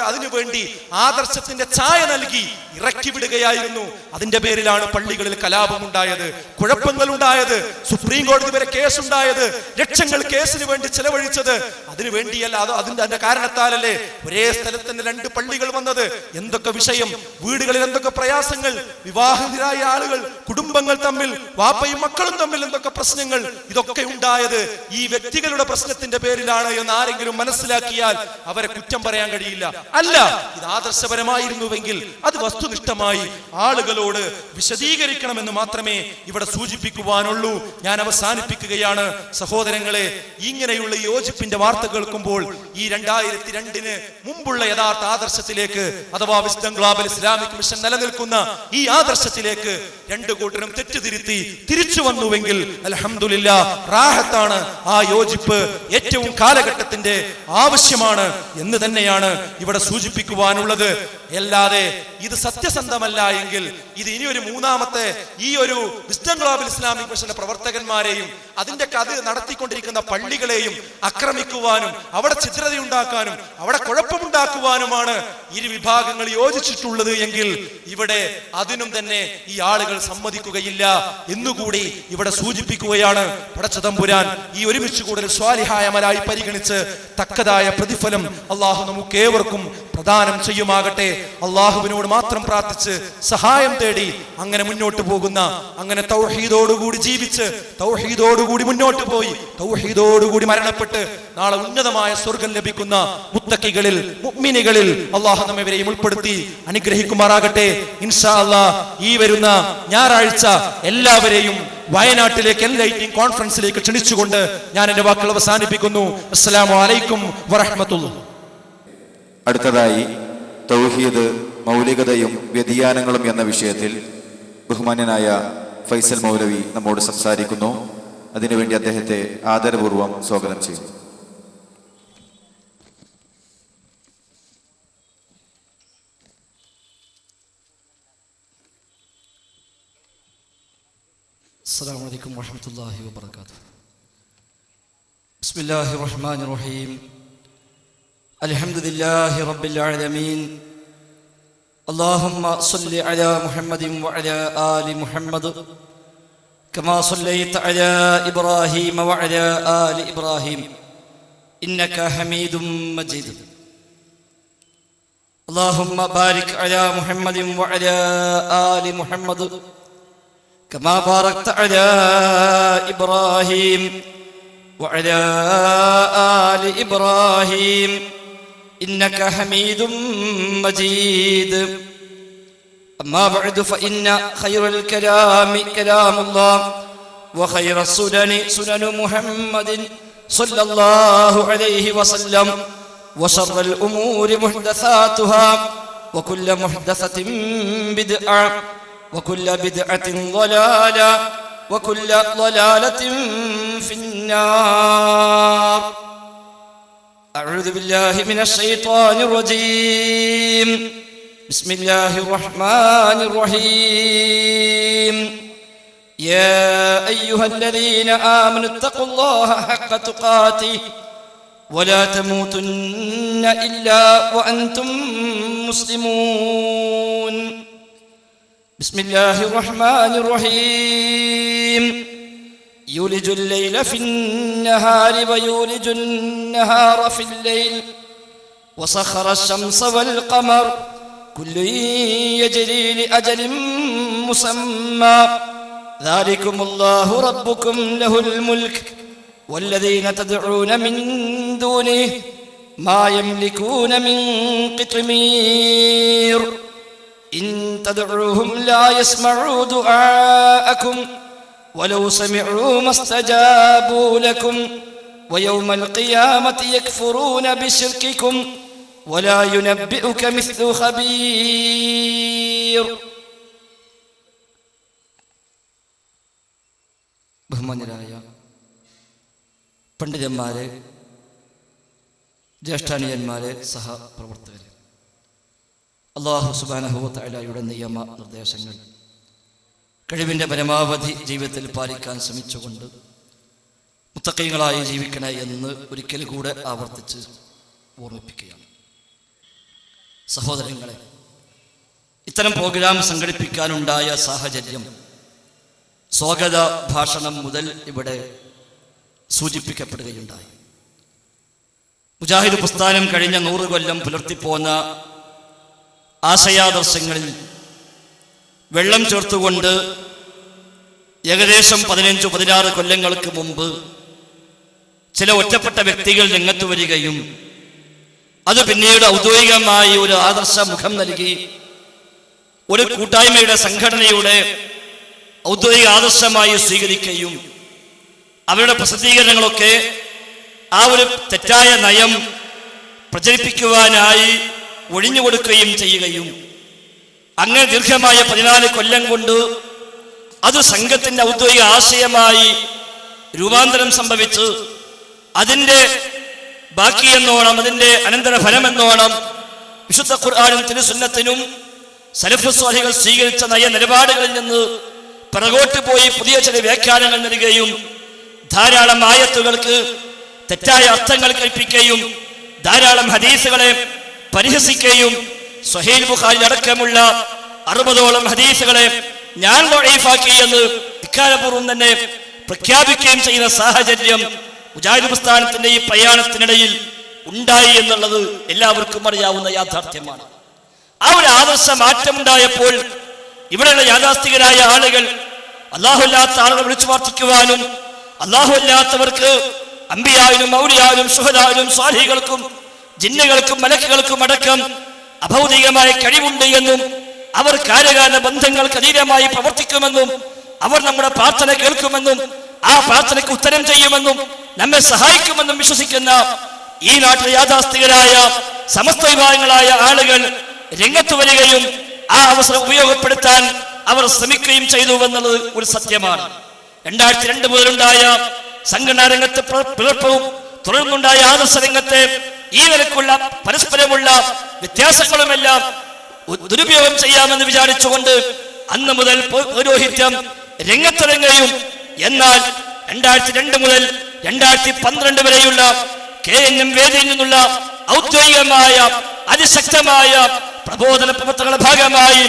അതിനു വേണ്ടി ആദർശത്തിന്റെ ഛായ നൽകി ഇറക്കി വിടുകയായിരുന്നു. അതിന്റെ പേരിലാണ് പള്ളികളിൽ കലാപമുണ്ടായത്, കുഴപ്പങ്ങളുണ്ടായത്, സുപ്രീം കോടതി വരെ കേസുണ്ടായത്, ലക്ഷങ്ങൾ കേസിന് വേണ്ടി ചെലവഴിച്ചത്. അതിനു വേണ്ടിയല്ല, അതിന്റെ കാരണത്താലല്ലേ ഒരേ സ്ഥലത്ത് തന്നെ 2 പള്ളികൾ വന്നത്. എന്തൊക്കെ വിഷയം, വീടുകളിൽ എന്തൊക്കെ പ്രയാസങ്ങൾ, വിവാഹിതരായ ആളുകൾ, കുടുംബങ്ങൾ തമ്മിൽ, വാപ്പയും മക്കളും തമ്മിൽ എന്തൊക്കെ പ്രശ്നങ്ങൾ. ഇതൊക്കെ ഉണ്ടായത് ഈ വ്യക്തികളുടെ പ്രശ്നത്തിന്റെ പേരിലാണ് എന്ന് ആരെങ്കിലും മനസ്സിലാക്കിയാൽ അവരെ കുറ്റം പറയാൻ കഴിയില്ല. അല്ല, ഇത് ആദർശപരമായിരുന്നുവെങ്കിൽ അത് വസ്തുനിഷ്ഠമായി ആളുകളോട് വിശദീകരിക്കണമെന്ന് മാത്രമേ ഇവിടെ സൂചിപ്പിക്കുവാനുള്ളൂ. ഞാൻ അവസാനിപ്പിക്കുകയാണ്. സഹോദരങ്ങളെ, ഇങ്ങനെയുള്ള യോജിപ്പിന്റെ വാർത്ത കേൾക്കുമ്പോൾ ഈ 2002 മുമ്പുള്ള യഥാർത്ഥ ആദർശത്തിലേക്ക്, അഥവാ വിസ്ഡം ഗ്ലോബൽ ഇസ്ലാമിക് മിഷൻ നിലനിൽക്കുന്ന ഈ ആദർശത്തിലേക്ക് 2 കൂട്ടരും തെറ്റുതിരുത്തി തിരിച്ചു വന്നുവെങ്കിൽ അൽഹംദുലില്ലാ, റാഹത്താണ്. ആ യോജിപ്പ് ഏറ്റവും കാലഘട്ടത്തിന്റെ ആവശ്യമാണ് എന്ന് തന്നെയാണ് ഇവിടെ സൂചിപ്പിക്കുവാനുള്ളത്. അല്ലാതെ ഇത് സത്യസന്ധമല്ല എങ്കിൽ ഇത് ഇനിയൊരു മൂന്നാമത്തെ ഈ ഒരു വിസ്ഡം ഗ്ലോബൽ ഇസ്ലാമിക് മിഷന്റെ പ്രവർത്തകന്മാരെയും അതിന്റെ കഥ നടത്തിക്കൊണ്ടിരിക്കുന്ന പള്ളികളെയും ആക്രമിക്കുവാനും അവിടെ ചിത്രതയുണ്ടാക്കാനും അവിടെ കുഴപ്പമുണ്ടാക്കുവാനുമാണ് ഇരു വിഭാഗങ്ങൾ യോജിച്ചിട്ടുള്ളത് എങ്കിൽ ഇവിടെ അതിനും തന്നെ ഈ ആളുകൾ സമ്മതിക്കുകയില്ല എന്നുകൂടി ഇവിടെ സൂചിപ്പിക്കുകയാണ്. പടച്ചതമ്പുരാൻ ഈ ഒരുമിച്ച് കൂടൽ സ്വാലിഹായ അമലായി പരിഗണിച്ച് തക്കതായ പ്രതിഫലം അള്ളാഹു നമുക്കേവർക്കും പ്രദാനം ചെയ്യുമാകട്ടെ. അള്ളാഹുവിനോട് മാത്രം പ്രാർത്ഥിച്ച് സഹായം തേടി അങ്ങനെ മുന്നോട്ട് പോകുന്ന, അങ്ങനെ തൗഹീദോടുകൂടി ജീവിച്ച് തൗഹീദോടുകൂടി മുന്നോട്ട് പോയി തൗഹീദോടുകൂടി മരണപ്പെട്ട് നാളെ ഉന്നതമായ സ്വർഗം ലഭിക്കുന്ന മുത്തക്കികളിൽ, മുഅ്മിനുകളിൽ അള്ളാഹു നമ്മവരെയും ഉൾപ്പെടുത്തി അനുഗ്രഹിക്കുമാറാകട്ടെ. ഇൻഷാ അല്ലാഹ് ഈ വരുന്ന ഞായറാഴ്ച എല്ലാവരെയും വയനാട്ടിലേക്ക് എൻലൈറ്റിംഗ് കോൺഫറൻസിലേക്ക് ക്ഷണിച്ചുകൊണ്ട് ഞാൻ എന്റെ വാക്കുകൾ അവസാനിപ്പിക്കുന്നു. അസ്സലാമു അലൈക്കും വറഹ്മത്തുള്ളാഹി. അടുത്തതായി തൗഹീദ്, മൗലികതയും വ്യതിയാനങ്ങളും എന്ന വിഷയത്തിൽ ബഹുമാന്യനായ ഫൈസൽ മൗലവി നമ്മോട് സംസാരിക്കുന്നു. അതിനുവേണ്ടി അദ്ദേഹത്തെ ആദരപൂർവ്വം സ്വാഗതം ചെയ്യുന്നു. السلام عليكم ورحمة الله وبركاته. بسم الله الرحمن الرحيم. الحمد لله رب العالمين. اللهم صل على محمد وعلى آل محمد كما صليت على إبراهيم وعلى آل إبراهيم إنك حميد مجيد. اللهم بارك على محمد وعلى آل محمد كما باركت على إبراهيم وعلى آل إبراهيم إنك حميد مجيد. أما بعد فإن خير الكلام كلام الله وخير السنن سنن محمد صلى الله عليه وسلم وشر الأمور محدثاتها وكل محدثة بدعة وكل بدعة ضلالة وكل ضلالة في النار. أعوذ بالله من الشيطان الرجيم. بسم الله الرحمن الرحيم. يا أيها الذين آمنوا اتقوا الله حق تقاته ولا تموتن إلا وأنتم مسلمون. بسم الله الرحمن الرحيم. يولج الليل في النهار ويولج النهار في الليل وسخر الشمس والقمر كل يجري لأجل مسمى ذلكم الله ربكم له الملك والذين تدعون من دونه ما يملكون من قطمير إن تدعوهم لا يسمعوا دعاءكم ولو سمعوا ما استجابوا لكم ويوم القيامة يكفرون بشرككم ولا ينبئك مثل خبير. ബഹുമാന്യരായ പണ്ഡിതന്മാരെ, ജ്യേഷ്ഠാനിയന്മാരെ, സഹപ്രവർത്തകരെ, അല്ലാഹു സുബ്ഹാനഹു വ തആലയുടെ നിയമ നിർദ്ദേശങ്ങൾ കഴിവിൻ്റെ പരമാവധി ജീവിതത്തിൽ പാലിക്കാൻ ശ്രമിച്ചുകൊണ്ട് മുത്തഖീങ്ങളായി ജീവിക്കണേ എന്ന് ഒരിക്കൽ കൂടെ ആവർത്തിച്ച് ഓർമ്മിപ്പിക്കുകയാണ്. സഹോദരങ്ങളെ, ഇത്തരം പ്രോഗ്രാം സംഘടിപ്പിക്കാനുണ്ടായ സാഹചര്യം സ്വാഗത ഭാഷണം മുതൽ ഇവിടെ സൂചിപ്പിക്കപ്പെടുകയുണ്ടായി. മുജാഹിദ് പ്രസ്ഥാനം കഴിഞ്ഞ 100 കൊല്ലം പുലർത്തിപ്പോന്ന ആശയാദർശങ്ങളിൽ വെള്ളം ചേർത്തുകൊണ്ട് ഏകദേശം 15-16 കൊല്ലങ്ങൾക്ക് മുമ്പ് ചില ഒറ്റപ്പെട്ട വ്യക്തികൾ രംഗത്ത് വരികയും അത് പിന്നീട് ഔദ്യോഗികമായി ഒരു ആദർശ മുഖം നൽകി ഒരു കൂട്ടായ്മയുടെ സംഘടനയുടെ ഔദ്യോഗിക ആദർശമായി സ്വീകരിക്കുകയും അവരുടെ പ്രസിദ്ധീകരണങ്ങളൊക്കെ ആ ഒരു തെറ്റായ നയം പ്രചരിപ്പിക്കുവാനായി ഒഴിഞ്ഞുകൊടുക്കുകയും ചെയ്യുകയും അങ്ങനെ ദീർഘമായ 14 കൊല്ലം കൊണ്ട് അത് സംഘത്തിന്റെ ഔദ്യോഗിക ആശയമായി രൂപാന്തരം സംഭവിച്ച് അതിൻ്റെ ബാക്കി എന്നോണം, അതിൻ്റെ അനന്തരഫലം എന്നോണം വിശുദ്ധ ഖുർആനും തിരുസുന്നത്തിനും സലഫ് സ്വാലികൾ സ്വീകരിച്ച നയ നിലപാടുകളിൽ നിന്ന് പിറകോട്ട് പോയി പുതിയ ചില വ്യാഖ്യാനങ്ങൾ നൽകുകയും ധാരാളം ആയത്തുകൾക്ക് തെറ്റായ അർത്ഥങ്ങൾ കൽപ്പിക്കുകയും ധാരാളം ഹദീസുകളെ പരിഹസിക്കുകയും സ്വഹീഹ് ബുഖാരി അടക്കമുള്ള 60ഓളം ഹദീസുകളെ ഞാൻ ദഈഫാക്കി എന്ന് ഇക്കാലപൂർവ്വം തന്നെ പ്രഖ്യാപിക്കുകയും ചെയ്യുന്ന സാഹചര്യം മുജാഹിദ് പ്രസ്ഥാനത്തിന്റെ ഈ പ്രയാണത്തിനിടയിൽ ഉണ്ടായി എന്നുള്ളത് എല്ലാവർക്കും അറിയാവുന്ന യാഥാർത്ഥ്യമാണ്. ആ ഒരു ആദർശ മാറ്റമുണ്ടായപ്പോൾ ഇവിടെയുള്ള യാഥാസ്ഥികരായ ആളുകൾ അല്ലാഹു അല്ലാത്ത ആളുകൾ വിളിച്ചു പ്രാർത്ഥിക്കുവാനും അല്ലാഹു അല്ലാത്തവർക്ക് അമ്പിയാവിനും മൗലിയാവിനും ശുഹദാവിനും സ്വാലിഹീകൾക്കും ജിന്നുകൾക്കും മലക്കുകൾക്കും അടക്കം അഭൗതികമായ കഴിവുണ്ട് എന്നും അവർ കാര്യകാല ബന്ധങ്ങൾക്ക് അതീതമായി പ്രവർത്തിക്കുമെന്നും അവർ നമ്മുടെ പ്രാർത്ഥന കേൾക്കുമെന്നും ആ പ്രാർത്ഥനയ്ക്ക് ഉത്തരം ചെയ്യുമെന്നും നമ്മെ സഹായിക്കുമെന്നും വിശ്വസിക്കുന്ന ഈ നാട്ടിലെ യാഥാസ്ഥികരായ സമസ്ത വിഭാഗങ്ങളായ ആളുകൾ രംഗത്ത് വരികയും ആ അവസരം ഉപയോഗപ്പെടുത്താൻ അവർ ശ്രമിക്കുകയും ചെയ്തുവെന്നുള്ളത് ഒരു സത്യമാണ്. 2002 മുതലുണ്ടായ സംഘടനാ രംഗത്ത് പിളർപ്പവും തുടർന്നുണ്ടായ ആദർശ രംഗത്തെ ഈ നിലക്കുള്ള പരസ്പരമുള്ള വ്യത്യാസങ്ങളുമെല്ലാം ദുരുപയോഗം ചെയ്യാമെന്ന് വിചാരിച്ചുകൊണ്ട് അന്ന് മുതൽ പൗരോഹിത്യം രംഗത്തിറങ്ങുകയും എന്നാൽ 2002 മുതൽ 2012 വരെയുള്ള KNM വേദിയിൽ നിന്നുള്ള ഔദ്യോഗികമായ അതിശക്തമായ പ്രബോധന പ്രവർത്തനങ്ങളുടെ ഭാഗമായി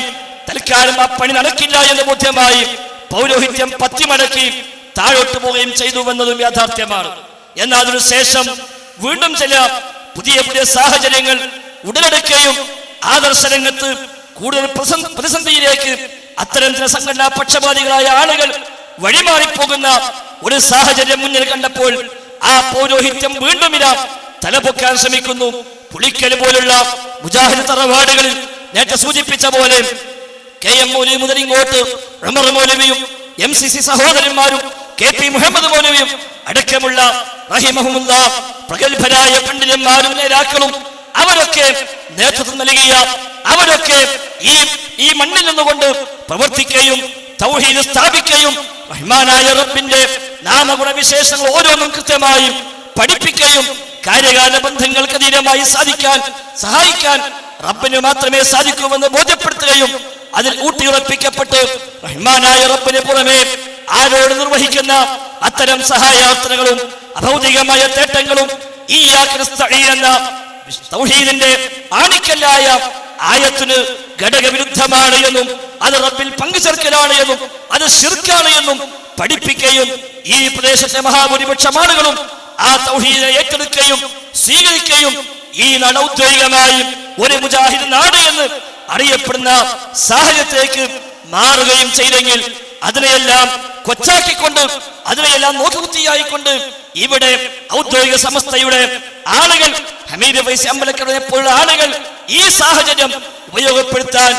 തൽക്കാലം ആ പണി നടക്കില്ല എന്ന് ബോധ്യമായി പൗരോഹിത്യം പത്തിമടക്കി താഴോട്ട് പോവുകയും ചെയ്തുവെന്നതും യാഥാർത്ഥ്യമാണ്. എന്നാൽ അതിനുശേഷം വീണ്ടും ചില പുതിയ പുതിയ സാഹചര്യങ്ങൾ ഉടലെടുക്കുകയും ആദർശ രംഗത്ത് കൂടുതൽ പ്രതിസന്ധിയിലേക്ക് അത്തരം ചില സംഘടനാ പക്ഷപാതികളായ ആളുകൾ വഴിമാറിപ്പോകുന്ന ഒരു സാഹചര്യം മുന്നിൽ കണ്ടപ്പോൾ ആ പൗരോഹിത്യം വീണ്ടും തലപൊക്കാൻ ശ്രമിക്കുന്നു. പുളിക്കൽ പോലുള്ള മുജാഹിദ് തറവാടുകളിൽ നേരത്തെ സൂചിപ്പിച്ച പോലെ KM മൗലവി മുതൽ ഇങ്ങോട്ട് ഉമർ മൗലവിയും MCC സഹോദരന്മാരും KP മുഹമ്മദ് മൗലവിയും അടക്കമുള്ള റഹിമഹുമുല്ലാഹ് പ്രഗത്ഭരായ പണ്ഡിതന്മാരും നേതാക്കളും അവരൊക്കെ നേതൃത്വം നൽകിയ അവരൊക്കെ ഈ മണ്ണിൽ നിന്നുകൊണ്ട് പ്രവർത്തിക്കുകയും തൗഹീദ് സ്ഥാപിക്കുകയും റഹ്മാനായ റബ്ബിന്റെ നാമഗുണവിശേഷങ്ങൾ ഓരോന്നും കൃത്യമായി പഠിപ്പിക്കുകയും കാര്യകാല ബന്ധങ്ങൾക്ക് അതീതമായി സഹായിക്കാൻ റബ്ബിന് മാത്രമേ സാധിക്കൂവെന്ന് ബോധ്യപ്പെടുത്തുകയും അതിൽ ഊട്ടിയുറപ്പിക്കപ്പെട്ട് റഹ്മാനായ റബ്ബിന് പുറമെ ആരോട് നിർവഹിക്കുന്ന അത്തരം സഹായാർത്ഥനകളും അഭൗതികമായ തേട്ടങ്ങളും ഈ എന്ന തൗഹീദിന്റെ ആണിക്കല്ലായ ആയത്തിന് ഘടകവിരുദ്ധമാണ് എന്നും അത് റബ്ബിൽ പങ്കുചേർക്കലാണ് എന്നും അത് ശിർക്കാണ് എന്നും പഠിപ്പിക്കുകയും ഈ പ്രദേശത്തെ മഹാഭൂരിപക്ഷം ആളുകളും ആ തൗഹീദിനെ ഏറ്റെടുക്കുകയും സ്വീകരിക്കുകയും ഈ നാട് ഔദ്യോഗികമായി ഒരു മുജാഹിദ് നാട് എന്ന് അറിയപ്പെടുന്ന സാഹചര്യത്തിലേക്ക് മാറുകയും ചെയ്തെങ്കിൽ അതിനെയെല്ലാം കൊച്ചാക്കിക്കൊണ്ട് അതിനെയെല്ലാം നോക്കുകുത്തിയായിക്കൊണ്ട് ഇവിടെ ഔദ്യോഗിക സമസ്തയുടെ ആളുകൾ ഹമീദ് ഫൈസി അമ്പലക്കടയെ പോലുള്ള ആളുകൾ ഈ സാഹചര്യം ഉപയോഗപ്പെടുത്താൻ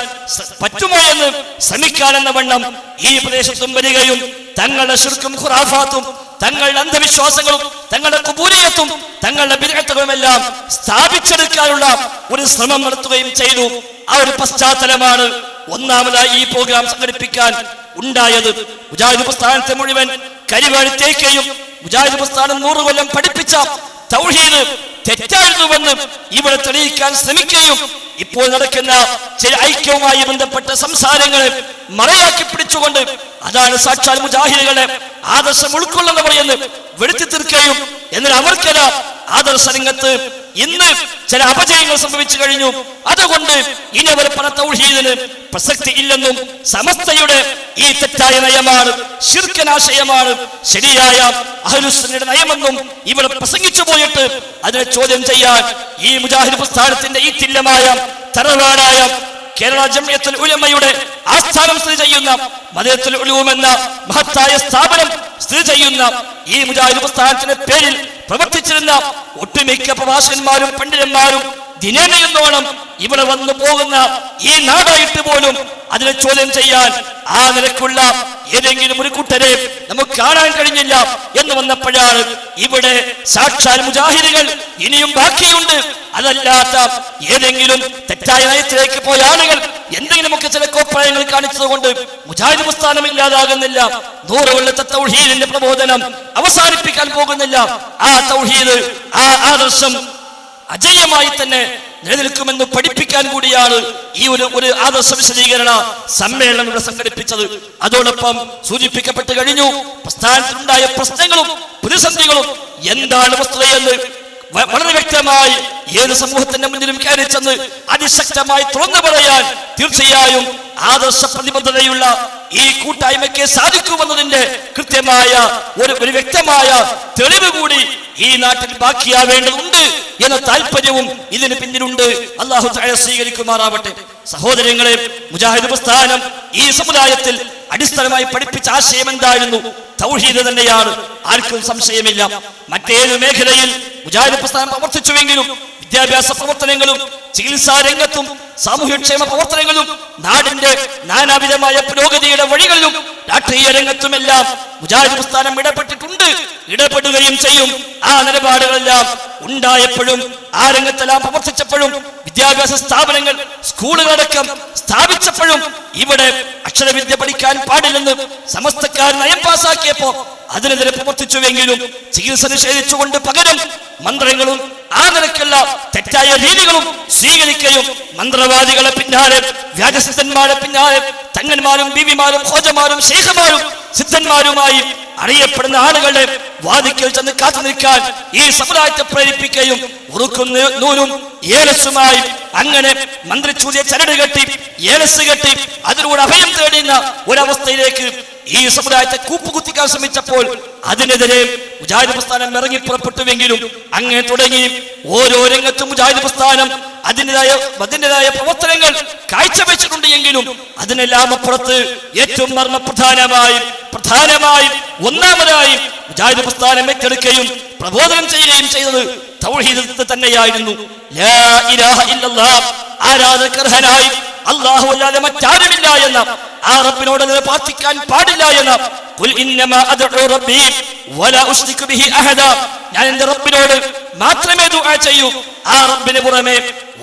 പറ്റുമോ എന്ന് ശ്രമിക്കാനെന്ന വണ്ണം ഈ പ്രദേശത്തും വരികയും തങ്ങളുടെ ശിർക്കും ഖുറാഫാത്തും തങ്ങളുടെ അന്ധവിശ്വാസങ്ങളും തങ്ങളുടെ ഖുബൂരിയത്തും തങ്ങളുടെ ബിദ്അത്തുകളുമെല്ലാം സ്ഥാപിച്ചെടുക്കാനുള്ള ഒരു ശ്രമം നടത്തുകയും ചെയ്തു. ആ ഒരു പശ്ചാത്തലമാണ് ഒന്നാമതായി ഈ പ്രോഗ്രാം സംഘടിപ്പിക്കാൻ ഉണ്ടായത്. മുജാഹിദ് പ്രസ്ഥാനത്തെ മുഴുവൻ കരിവാഴ്ത്തേക്കുകയും മുജാഹിദ് പ്രസ്ഥാനം 100 കൊല്ലം പഠിപ്പിച്ച തൗഹീദ് തെറ്റായിരുന്നുവെന്ന് ഇവിടെ തെളിയിക്കാൻ ശ്രമിക്കുകയും ഇപ്പോൾ നടക്കുന്ന ചില ഐക്യവുമായി ബന്ധപ്പെട്ട സംസാരങ്ങളെ മറയാക്കി പിടിച്ചുകൊണ്ട് അതാണ് സാക്ഷാൽ മുജാഹിദുകളെ ആദർശം ഉൾക്കൊള്ളുന്നവർ എന്ന് വെളുത്തി തീർക്കുകയും എന്നാൽ അവർക്കല്ല ആദർശ രംഗത്ത് ഇന്ന് ചില അപജയങ്ങൾ സംഭവിച്ചു കഴിഞ്ഞു. അതുകൊണ്ട് ഇനി അവർ പറഞ്ഞ തൗഹീദിന് പ്രസക്തി ഇല്ലെന്നും സമസ്തയുടെ ഈ തെറ്റായ നയമാണ്, ശിർക്കനാശയമാണ് ശരിയായ അഹ്ലുസുന്നയുടെ നയമെന്നും ഇവർ പ്രസംഗിച്ചു പോയിട്ട് അതിനെ ചോദ്യം ചെയ്യാൻ ഈ മുജാഹിദ് പ്രസ്ഥാനത്തിന്റെ ഈ തില്ലമായ തറവാടായ കേരള ജംഇയ്യത്തുൽ ഉലമയുടെ ആസ്ഥാനം സ്ഥിതി ചെയ്യുന്ന മദീനത്തുൽ ഉലൂം എന്ന മഹത്തായ സ്ഥാപനം സ്ഥിതി ചെയ്യുന്ന ഈ മുജാഹിദ് പ്രസ്ഥാനത്തിന്റെ പേരിൽ പ്രവർത്തിച്ചിരുന്ന ഒട്ടുമിക്ക പ്രഭാഷകന്മാരും പണ്ഡിതന്മാരും ദിനേനയെന്നോണം ഇവിടെ വന്നു പോകുന്ന ഈ നാടായിട്ട് പോലും അതിനെ ചോദ്യം ചെയ്യാൻ ആ നിലക്കുള്ള ഏതെങ്കിലും ഒരു കൂട്ടരെ നമുക്ക് കാണാൻ കഴിഞ്ഞില്ല എന്ന് വന്നപ്പോഴാണ് ഇവിടെ സാക്ഷാൽ മുജാഹിദുകൾ ഇനിയും ബാക്കിയുണ്ട്. അതല്ലാത്ത ഏതെങ്കിലും തെറ്റായ നയത്തിലേക്ക് പോയ ആളുകൾ എന്തെങ്കിലുമൊക്കെ ചില കോപ്രായങ്ങൾ കാണിച്ചതുകൊണ്ട് മുജാഹിദ് പ്രസ്ഥാനം ഇല്ലാതാകുന്നില്ല. 100 കൊല്ലത്തെ തൗഹീദിന്റെ പ്രബോധനം അവസാനിപ്പിക്കാൻ പോകുന്നില്ല. ആ തൗഹീദ്, ആ ആദർശം അജയ്യമായി തന്നെ നിലനിൽക്കുമെന്ന് പഠിപ്പിക്കാൻ കൂടിയാണ് ഈ ഒരു ആദർശ വിശദീകരണ സമ്മേളനം ഇവിടെ സംഘടിപ്പിച്ചത്. അതോടൊപ്പം സൂചിപ്പിക്കപ്പെട്ട് കഴിഞ്ഞു, പ്രസ്ഥാനത്തിലുണ്ടായ പ്രശ്നങ്ങളും പ്രതിസന്ധികളും എന്താണ് വസ്തുതയെന്ന് വളരെ വ്യക്തമായി ഏത് സമൂഹത്തിന്റെ മുന്നിലും കയറി ചെന്ന് അതിശക്തമായി തുറന്നു പറയാൻ തീർച്ചയായും ആദർശ പ്രതിബദ്ധതയുള്ള ഈ കൂട്ടായ്മയ്ക്ക് സാധിക്കുമെന്നതിന്റെ കൃത്യമായ ഒരു വ്യക്തമായ തെളിവ് കൂടി ഈ നാട്ടിൽ ബാക്കിയാവേണ്ടതുണ്ട് എന്ന താല്പര്യവും ഇതിന് പിന്നിലുണ്ട്. അല്ലാഹു തആല സ്വീകരിക്കുമാറാവട്ടെ. സഹോദരങ്ങളെ, മുജാഹിദ് പ്രസ്ഥാനം ഈ സമുദായത്തിൽ അടിസ്ഥാനമായി പഠിപ്പിച്ച ആശയം എന്തായിരുന്നു? തൗഹീദ് തന്നെയാണ്, ആർക്കും സംശയമില്ല. മറ്റേത് മേഖലയിൽ മുജാഹിദ് പ്രസ്ഥാനം പ്രവർത്തിച്ചുവെങ്കിലും വിദ്യാഭ്യാസ പ്രവർത്തനങ്ങളും ചികിത്സാ രംഗത്തും സാമൂഹ്യക്ഷേമ പ്രവർത്തനങ്ങളും നാടിന്റെ നാനാവിധമായ പുരോഗതിയുടെ വഴികളിലും രാഷ്ട്രീയ രംഗത്തുമെല്ലാം മുജാഹിദ് പ്രസ്ഥാനം ഇടപെട്ടിട്ടുണ്ട്, ഇടപെടുകയും ചെയ്യും. ആ നിലപാടുകളെല്ലാം ഉണ്ടായപ്പോഴും ആ രംഗത്തെല്ലാം പ്രവർത്തിച്ചപ്പോഴും വിദ്യാഭ്യാസ സ്ഥാപനങ്ങൾ സ്കൂളുകളടക്കം സ്ഥാപിച്ചപ്പോഴും ഇവിടെ അക്ഷരവിദ്യ പഠിക്കാൻ പാടില്ലെന്ന് സമസ്തക്കാർ നയം പാസാക്കിയപ്പോ അതിനെതിരെ പ്രവർത്തിച്ചുവെങ്കിലും ചികിത്സ നിഷേധിച്ചുകൊണ്ട് പകരം മന്ത്രങ്ങളും ആ നിലക്കുള്ള തെറ്റായ രീതികളും സ്വീകരിക്കുകയും മന്ത്രവാദികളെ പിന്നാലെ, വ്യാജസിദ്ധന്മാരെ പിന്നാലെ തങ്ങന്മാരും ബീവിമാരും ഖോജമാരും ശൈഖമാരും സിദ്ധന്മാരുമായി അറിയപ്പെടുന്ന ആളുകളുടെ വാദിക്കൽ ചെന്ന് കാത്തു നിൽക്കാൻ ഈ സമുദായത്തെ പ്രേരിപ്പിക്കുകയും ഉറുക്കും നൂലും ഏലസുമായി അങ്ങനെ മന്ത്രിച്ചൂതിയ ചരട് കെട്ടി ഏലസ് കെട്ടി അതിലൂടെ അഭയം തേടുന്ന ഒരവസ്ഥയിലേക്ക് ഈ സമുദായത്തെ കൂപ്പുകുത്തിക്കാൻ ശ്രമിച്ചപ്പോൾ അതിനെതിരെ മുജാഹിദ് പ്രസ്ഥാനം ഇറങ്ങി പുറപ്പെട്ടുവെങ്കിലും അങ്ങനെ തുടങ്ങി ഓരോ രംഗത്തും മുജാഹിദ് പ്രസ്ഥാനം അതിൻ്റെതായ പ്രവർത്തനങ്ങൾ കാഴ്ചവെച്ചിട്ടുണ്ട്. എങ്കിലും അതിനെല്ലാം അപ്പുറത്ത് ഏറ്റവും പ്രധാനമായി ഒന്നാമതായി മുജാഹിദ് പ്രസ്ഥാനം ഏറ്റെടുക്കുകയും പ്രബോധനം ചെയ്യുകയും ചെയ്തത് തൗഹീദ് തന്നെയായിരുന്നു. ലാ ഇലാഹ ഇല്ലല്ലാഹ്, ആരാധകർഹനായി അല്ലാഹു അല്ലാതെ മറ്റാരുമില്ല എന്ന, ആ റബ്ബിനോട് പ്രാർത്ഥിക്കാൻ പാടില്ല എന്ന, ഖുൽ ഇന്നമാ അദ്ഉ റബ്ബി വലാ ഉശ്രികു ബിഹി അഹദ, ഞാൻ എൻ്റെ റബ്ബിനോട് മാത്രമേ ദുആ ചെയ്യൂ, ആ റബ്ബിന് പുറമെ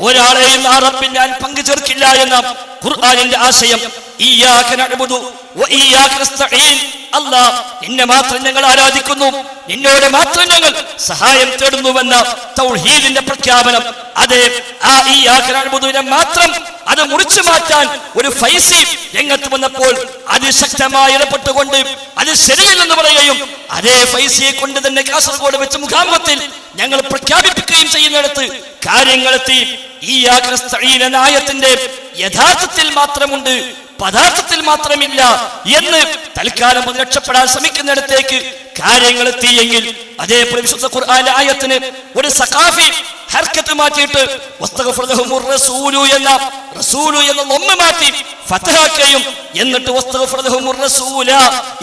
ഒരാളെയും ആ റബ്ബിൽ ഞാൻ പങ്കു ചേർക്കില്ല എന്ന ഖുർആനിന്റെ ആശയം. ഇയ്യാക നഅ്ബുദു വ ഇയ്യാക നസ്തഈൻ, അല്ലാഹ് നിന്നെ മാത്രം ഞങ്ങൾ ആരാധിക്കുന്നു, നിന്നോട് മാത്രം ഞങ്ങൾ സഹായം തേടുന്നുവെന്ന തൗഹീദിന്റെ പ്രഖ്യാപനം. അതെ, ആ ഇയ്യാക നഅ്ബുദുവിനെ മാത്രം അത് മുറിച്ചു മാറ്റാൻ ഒരു ഫൈസി രംഗത്ത് വന്നപ്പോൾ അതിശക്തമായി ഇടപെട്ടുകൊണ്ട് അത് ശരിയല്ലെന്ന് പറയുകയും അതേ ഫൈസിയെ കൊണ്ട് തന്നെ കാസർഗോഡ് വെച്ച് മുഖാമുഖത്തിൽ ഞങ്ങൾ പ്രഖ്യാപിപ്പിക്കുകയും ചെയ്യുന്നിടത്ത് കാര്യങ്ങളെത്തി. ഈ ആയത്തിന്റെ യഥാർത്ഥത്തിൽ മാത്രമുണ്ട്, പദാർത്ഥത്തിൽ മാത്രമില്ല എന്ന് തൽക്കാലം രക്ഷപ്പെടാൻ ശ്രമിക്കുന്നിടത്തേക്ക് കാര്യങ്ങൾ എത്തിയെങ്കിൽ അതേപോലെ വിശുദ്ധ ഖുർആനിലെ ആയത്തിന് ഒരു സഖാഫി ഹർക്കത്ത് മാറ്റിയിട്ട് റസൂലു എന്ന ഒന്ന് മാറ്റി ഫതഹാക്കുകയും എന്നിട്ട് റസൂല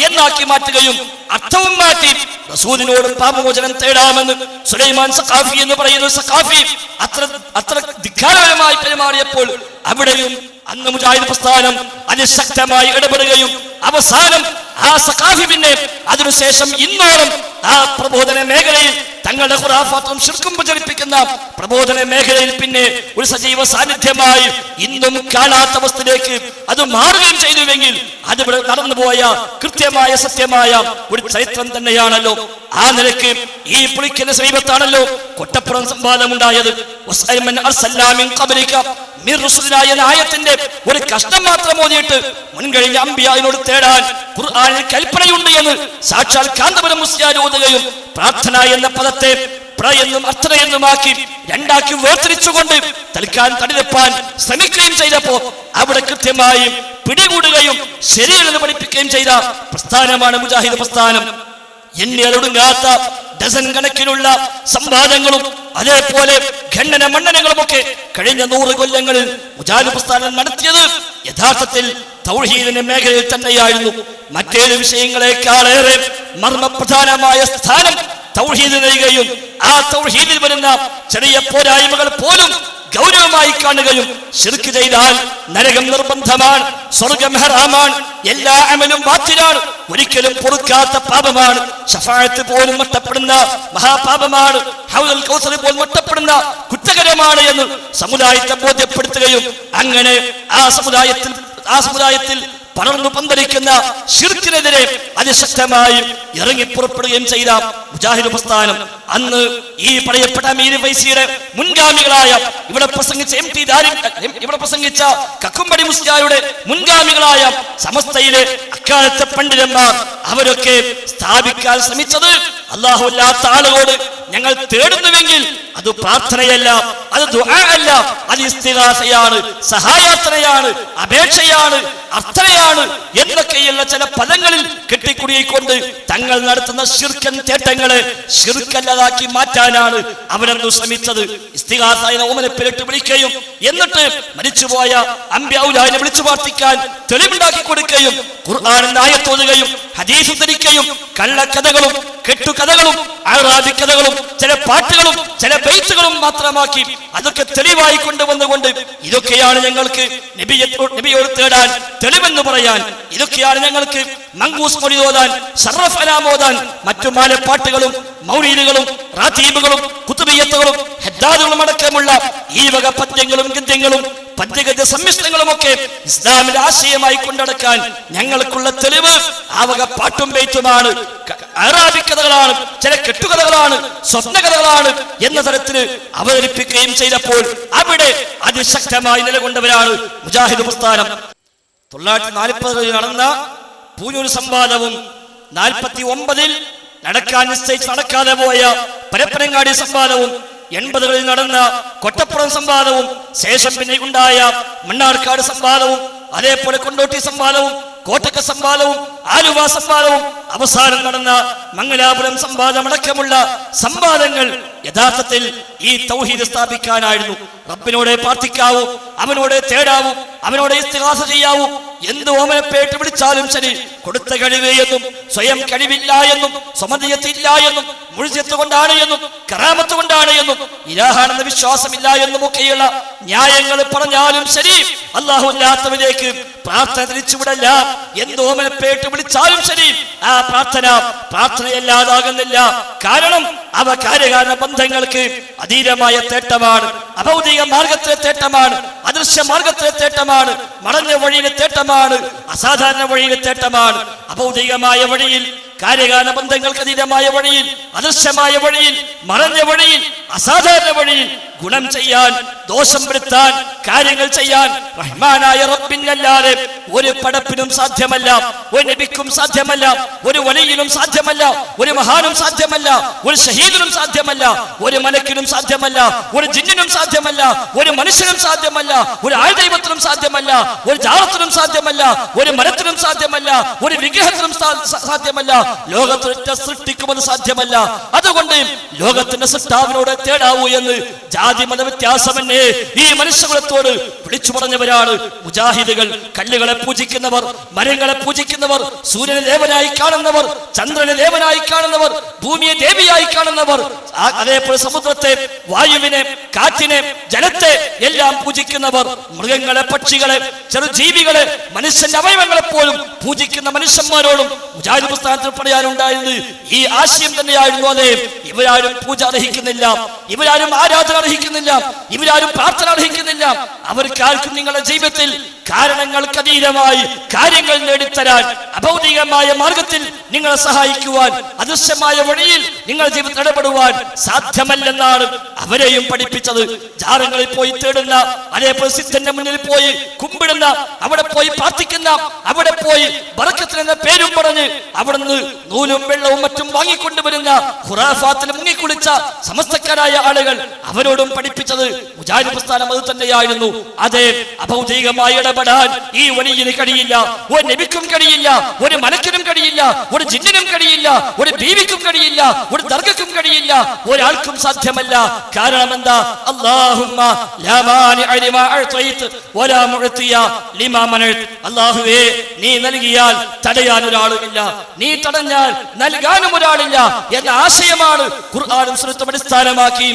എന്നാക്കി മാറ്റുകയും അർത്ഥവും മാറ്റി റസൂലിനോട് പാപമോചനം തേടാമെന്ന് സുലൈമാൻ സഖാഫി എന്ന് പറയുന്ന സഖാഫി അത്ര ധിക്കാരപരമായി പെരുമാറിയപ്പോൾ അവിടെയും അന്ന് മുജാഹിദ് പ്രസ്ഥാനം അതിശക്തമായി ഇടപെടുകയും അവസാനം ആ സഖാഫി പിന്നെ അതിനുശേഷം ഇന്നോളം ആ പ്രബോധന മേഖലയിൽ തങ്ങളുടെ ഖുറാഫാത്തും ശിർക്കും പ്രചരിപ്പിക്കുന്ന പ്രബോധന മേഖലയിൽ പിന്നെ ഒരു സജീവ സാന്നിധ്യമായി ഇന്നും കാണാത്ത അവസ്ഥയിലേക്ക് അത് മാറുകയും ചെയ്തുവെങ്കിൽ അത് നടന്നുപോയ കൃത്യമായ സത്യമായ ഒരു ചരിത്രം തന്നെയാണല്ലോ. ആ നിലയ്ക്ക് ഈ പുളിക്കന്റെ സമീപത്താണല്ലോ കൊട്ടപ്പുറം സംവാദമുണ്ടായത്. ആയത്തിന്റെ ഒരു കഷ്ടം മാത്രം ഓതിയിട്ട് മുൻകഴിഞ്ഞ അമ്പിയായിനോട് തേടാൻ ഖുർആനിൽ കൽപ്പനയുണ്ട് എന്ന് സാക്ഷാൽ കാന്തപുരം മുസ്ലിയാർ ഓതുകയും പ്രാർത്ഥന എന്ന പദത്തെ എന്നും അർത്ഥന എന്നുമാക്കി രണ്ടാക്കി വേർതിരിച്ചുകൊണ്ട് തൽക്കാൻ തടിലെപ്പാൻ ശ്രമിക്കുകയും ചെയ്തപ്പോ അവിടെ കൃത്യമായി പിടികൂടുകയും ശരിയല്ലെന്ന് പഠിപ്പിക്കുകയും ചെയ്ത പ്രസ്ഥാനമാണ് മുജാഹിദ് പ്രസ്ഥാനം. എണ്ണിയാലൊടുങ്ങാത്ത ഡസൻ കണക്കിനുള്ള സംവാദങ്ങളും അതേപോലെ ഖണ്ഡന മണ്ഡനങ്ങളുമൊക്കെ കഴിഞ്ഞ 100 കൊല്ലങ്ങളിൽ മുജാഹിദ് പ്രസ്ഥാനം നടത്തിയത് യഥാർത്ഥത്തിൽ തൗഹീദിന്റെ മേഖലയിൽ തന്നെയായിരുന്നു. മറ്റേത് വിഷയങ്ങളെക്കാളേറെ മർമ്മപ്രധാനമായ സ്ഥാനം തൗഹീദ് നൽകുകയും ആ തൗഹീദിൽ വരുന്ന ചെറിയ പോരായ്മകൾ പോലും ഗൗരവമായി കാണുകയും ശിർക്ക് ചെയ്താൽ നരകം നിർബന്ധമാണ്, സ്വർഗം ഹറാമാണ്, എല്ലാ അമലും ബാത്തിലാണ്, ഒരിക്കലും പൊറുക്കാത്ത പാപമാണ്, ശഫാഅത്ത് പോലും നഷ്ടപ്പെടുന്ന മഹാപാപമാണ്, ഹൗദുൽ കൗസർ പോലും നഷ്ടപ്പെടുന്ന കുറ്റകരമാണ് എന്ന് സമുദായത്തെ ബോധ്യപ്പെടുത്തുകയും അങ്ങനെ ആ സമുദായത്തിൽ പടർന്നു പന്തലിക്കുന്ന ശിർക്കിനെതിരെ അതിശക്തമായി ഇറങ്ങി പുറപ്പെടുകയും ചെയ്ത മുജാഹിദ് പ്രസ്ഥാനം അന്ന് ഈ പറയപ്പെട്ട അമീർ ഫൈസിയുടെ മുൻഗാമികളായ ഇവിടെ പ്രസംഗിച്ച കക്കുംപടി മുസ്ലിയാരുടെ മുൻഗാമികളായ സമസ്തയിലെ അക്കാലത്തെ പണ്ഡിതന്മാർ അവരൊക്കെ സ്ഥാപിക്കാൻ ശ്രമിച്ചത് അല്ലാഹു അല്ലാത്ത ആളുകളോട് ഞങ്ങൾ തേടുന്നുവെങ്കിൽ അത് പ്രാർത്ഥനയല്ല, അത് ദുആ അല്ല, അത് ഇസ്തിഗാസയാണ്, സഹായാർത്ഥനയാണ്, അപേക്ഷയാണ്, അർത്ഥനയാണ് എന്നൊക്കെയുള്ള ചില പദങ്ങളിൽ കെട്ടിക്കുടുങ്ങിക്കൊണ്ട് തങ്ങൾ നടത്തുന്ന ശിർക്കൻ തേട്ടങ്ങളെ ശിർക്കല്ലാതാക്കി മാറ്റാനാണ് അവരന്ന് ശ്രമിച്ചത്. ഇസ്തിഗാസ എന്ന ഓമനപ്പേരിട്ട് വിളിക്കുകയും എന്നിട്ട് മരിച്ചുപോയ അംബിയാഉലാഹിനെ വിളിച്ചു പ്രാർത്ഥിക്കാൻ തെളിവുണ്ടാക്കി കൊടുക്കുകയും ഖുർആനിന്റെ ആയത്തോതുകയും ഹദീസ് ഉദ്ധരിക്കുകയും കള്ളക്കഥകളും കെട്ടുകഥകളും അറാബി കഥകളും ചില പാട്ടുകളും ചില ബൈത്തുകളും മാത്രമാക്കി അതൊക്കെ തെളിവായി കൊണ്ടുവന്നുകൊണ്ട് ഇതൊക്കെയാണ് ഞങ്ങൾക്ക് നബിയോട് തേടാൻ തെളിവെന്ന് പറയാൻ, ഇതൊക്കെയാണ് ഞങ്ങൾക്ക് മങ്കൂസ് മൊഴി ഓതാൻ, ശറഫ് അലാം ഓതാൻ, മറ്റു മാലപ്പാട്ടുകളും മൗലീദുകളും റാത്തീബുകളും കുതുബിയ്യത്തുകളും ഹദ്ദാദുകളും അടക്കമുള്ള ഈ വക പദ്യങ്ങളും ഗദ്യങ്ങളും പദ്യഗദ്യ സമ്മിശ്രങ്ങളുമൊക്കെ ഇസ്ലാമിന്റെ ആശയമായി കൊണ്ടടക്കാൻ ഞങ്ങൾക്കുള്ള തെളിവ് ആ വക പാട്ടും ബൈത്തുമാണ്, അറാബി കഥകളാണ്, ചില കെട്ടുകഥകളാണ്, സ്വപ്നകഥകളാണ് എന്ന തരത്തിൽ അവതരിപ്പിക്കുകയും ചെയ്തപ്പോൾ അവിടെ അതിശക്തമായി നിലകൊണ്ടവരാണ് മുജാഹിദ് പ്രസ്ഥാനം. 1940 നടന്ന പൂഞ്ഞൂർ സംവാദവും 49 നടക്കാൻ നിശ്ചയിച്ച് നടക്കാതെ പോയ പരപ്പനങ്ങാടി സംവാദവും 80കളിൽ നടന്ന കൊട്ടപ്പുറം സംവാദവും ശേഷം പിന്നെ ഉണ്ടായ മണ്ണാർക്കാട് സംവാദവും അതേപോലെ കൊണ്ടോട്ടി സംവാദവും കോട്ടക്ക സംവാദവും ആലുവ സംവാദവും അവസാനം നടന്ന മംഗലാപുരം സംവാദമടക്കമുള്ള സംവാദങ്ങൾ യഥാർത്ഥത്തിൽ ഈ തൗഹീദ് സ്ഥാപിക്കാനായിരുന്നു. റബ്ബിനോടെ പ്രാർത്ഥിക്കാവൂ, അവനോടെ തേടാവൂ, അവനോടെ ഇസ്തിഗാസ ചെയ്യാവൂ, എന്ത് ഓമനപ്പേട്ട് വിളിച്ചാലും ശരി കൊടുത്ത കഴിവ് എന്നും സ്വയം കഴിവില്ല എന്നും സ്വമതിയത്തില്ല എന്നും മുഴുവത്ത് കൊണ്ടാണ് എന്നും കറാമത്ത് കൊണ്ടാണ് എന്നും ഇലാഹാണെന്ന വിശ്വാസമില്ല എന്നും ഒക്കെയുള്ള ന്യായങ്ങൾ പറഞ്ഞാലും ശരി അല്ലാഹു അല്ലാത്തവരിലേക്ക് പ്രാർത്ഥന തിരിച്ചുവിടല്ല. എന്ത് ഓമനപ്പേട്ട് വിളിച്ചാലും ശരി ആ പ്രാർത്ഥനയല്ലാതാകുന്നില്ല. കാരണം അവ കാര്യകാരണ ബന്ധങ്ങൾക്ക് അതീതമായ തേട്ടമാണ്, അഭൗതിക മാർഗത്തിലെ തേട്ടമാണ്, അദൃശ്യ മാർഗത്തിലെ തേട്ടമാണ്, മറഞ്ഞ വഴിയിലെ തേട്ടമാണ്, അസാധാരണ വഴിയിലെ തേട്ടമാണ്. അഭൗതികമായ വഴിയിൽ കാര്യകാല ബന്ധങ്ങൾക്ക് അതീതമായ വഴിയിൽ അദൃശ്യമായ വഴിയിൽ മറഞ്ഞ വഴിയിൽ അസാധാരണ വഴിയിൽ ഗുണം ചെയ്യാൻ ദോഷം വരുത്താൻ കാര്യങ്ങൾ ചെയ്യാൻ റഹ്മാനായ റബ്ബിനല്ലാതെ ഒരു പടപ്പിനും സാധ്യമല്ല, ഒരു നബിക്കും സാധ്യമല്ല, ഒരു വലിയിലും സാധ്യമല്ല, ഒരു മഹാനും സാധ്യമല്ല, ഒരു ഷഹീദിനും സാധ്യമല്ല, ഒരു മലക്കിനും സാധ്യമല്ല, ഒരു ജിന്നിനും സാധ്യമല്ല, ഒരു മനുഷ്യനും സാധ്യമല്ല, ഒരു ആൾദൈവത്തിനും സാധ്യമല്ല, ഒരു ജാറത്തിനും സാധ്യമല്ല, ഒരു മരത്തിനും സാധ്യമല്ല, ഒരു വിഗ്രഹത്തിനും സാധ്യമല്ല, ലോകത്തിനൊറ്റ സൃഷ്ടിക്കും അത് സാധ്യമല്ല. അതുകൊണ്ട് ലോകത്തിന്റെ സൃഷ്ടാവിനോട് തേടാവൂ എന്ന് ജാതി മത വ്യത്യാസമെന്നെ ഈ മനുഷ്യകുലത്തോട് വിളിച്ചു പറഞ്ഞവരാണ് മുജാഹിദുകൾ. കല്ലുകളെ പൂജിക്കുന്നവർ, മരങ്ങളെ പൂജിക്കുന്നവർ, സൂര്യനെ ദേവനായി കാണുന്നവർ, ചന്ദ്രനെ ദേവനായി കാണുന്നവർ, ഭൂമിയെ ദേവിയായി കാണുന്നവർ, അതേപോലെ സമുദ്രത്തെ, വായുവിനെ, കാറ്റിനെ, ജലത്തെ എല്ലാം പൂജിക്കുന്നവർ, മൃഗങ്ങളെ, പക്ഷികളെ, ചെറുജീവികളെ, മനുഷ്യന്റെ അവയവങ്ങളെ പോലും പൂജിക്കുന്ന മനുഷ്യന്മാരോടും മുജാഹിദ് പ്രസ്ഥാനത്തിൽ പറയാനുണ്ടായത് ഈ ആശയം തന്നെയായിരുന്നു. അതെ, ഇവരാരും പൂജ അർഹിക്കുന്നില്ല, ഇവരാരും ആരാധന അർഹിക്കുന്നില്ല, ഇവരാരും പ്രാർത്ഥന അർഹിക്കുന്നില്ല. അവർക്ക് ആർക്കും നിങ്ങളുടെ ജീവിതത്തിൽ കാരണങ്ങൾക്കതീതമായി കാര്യങ്ങൾ നേടിത്തരാൻ, അഭൗതികമായ മാർഗത്തിൽ നിങ്ങളെ സഹായിക്കുവാൻ, അദൃശ്യമായ വഴിയിൽ നിങ്ങൾ ജീവിതത്തിൽ ഇടപെടുവാൻ സാധ്യമല്ലെന്നാണ് അവരെയും പഠിപ്പിച്ചത്. ജാറങ്ങളിൽ പോയി തേടുന്ന, അതേപോലെ സിദ്ധന്റെ മുന്നിൽ പോയി കുമ്പിടുന്ന, അവിടെ പോയി പ്രാർത്ഥിക്കുന്ന, അവിടെ പോയി ബറക്കത്ത് എന്ന പേരും പറഞ്ഞ് അവിടുന്ന് നൂലും വെള്ളവും മറ്റും വാങ്ങിക്കൊണ്ടുവരുന്ന ഖുറാഫാത്തിൽ മുങ്ങിക്കുളിച്ച സമസ്തക്കാരായ ആളുകൾ, അവരോടും പഠിപ്പിച്ചത് മുജാഹിദ് പ്രസ്ഥാനം അത് തന്നെയായിരുന്നു. അതേ, അഭൗതികമായി ഇടപെടാൻ ഈ വലിയന് കഴിയില്ല, ഒരു നബിക്കും കഴിയില്ല, ഒരു മലക്കിനും കഴിയില്ല, ഒരു ജിന്നിനും കഴിയില്ല, ഒരു ബീവിക്കും കഴിയില്ല, ഒരു ദർഗക്കും കഴിയില്ല, ഒരാൾക്കും സാധ്യമല്ല. കാരണം എന്താ? അല്ലാഹുമ്മ ലാ മാനിഅ ലിമാ അഅ്തൈത വലാ മുഅ്തിയ ലിമാ മനഅത്. അല്ലാഹുവേ, നീ നൽകിയാൽ തടയാൻ ഒരാളുമില്ല, നീ തടഞ്ഞാൽ നൽകാനും ഒരാളില്ല എന്ന ആശയമാണ് ഖുർആനും സുന്നത്തും അടിസ്ഥാനമാക്കി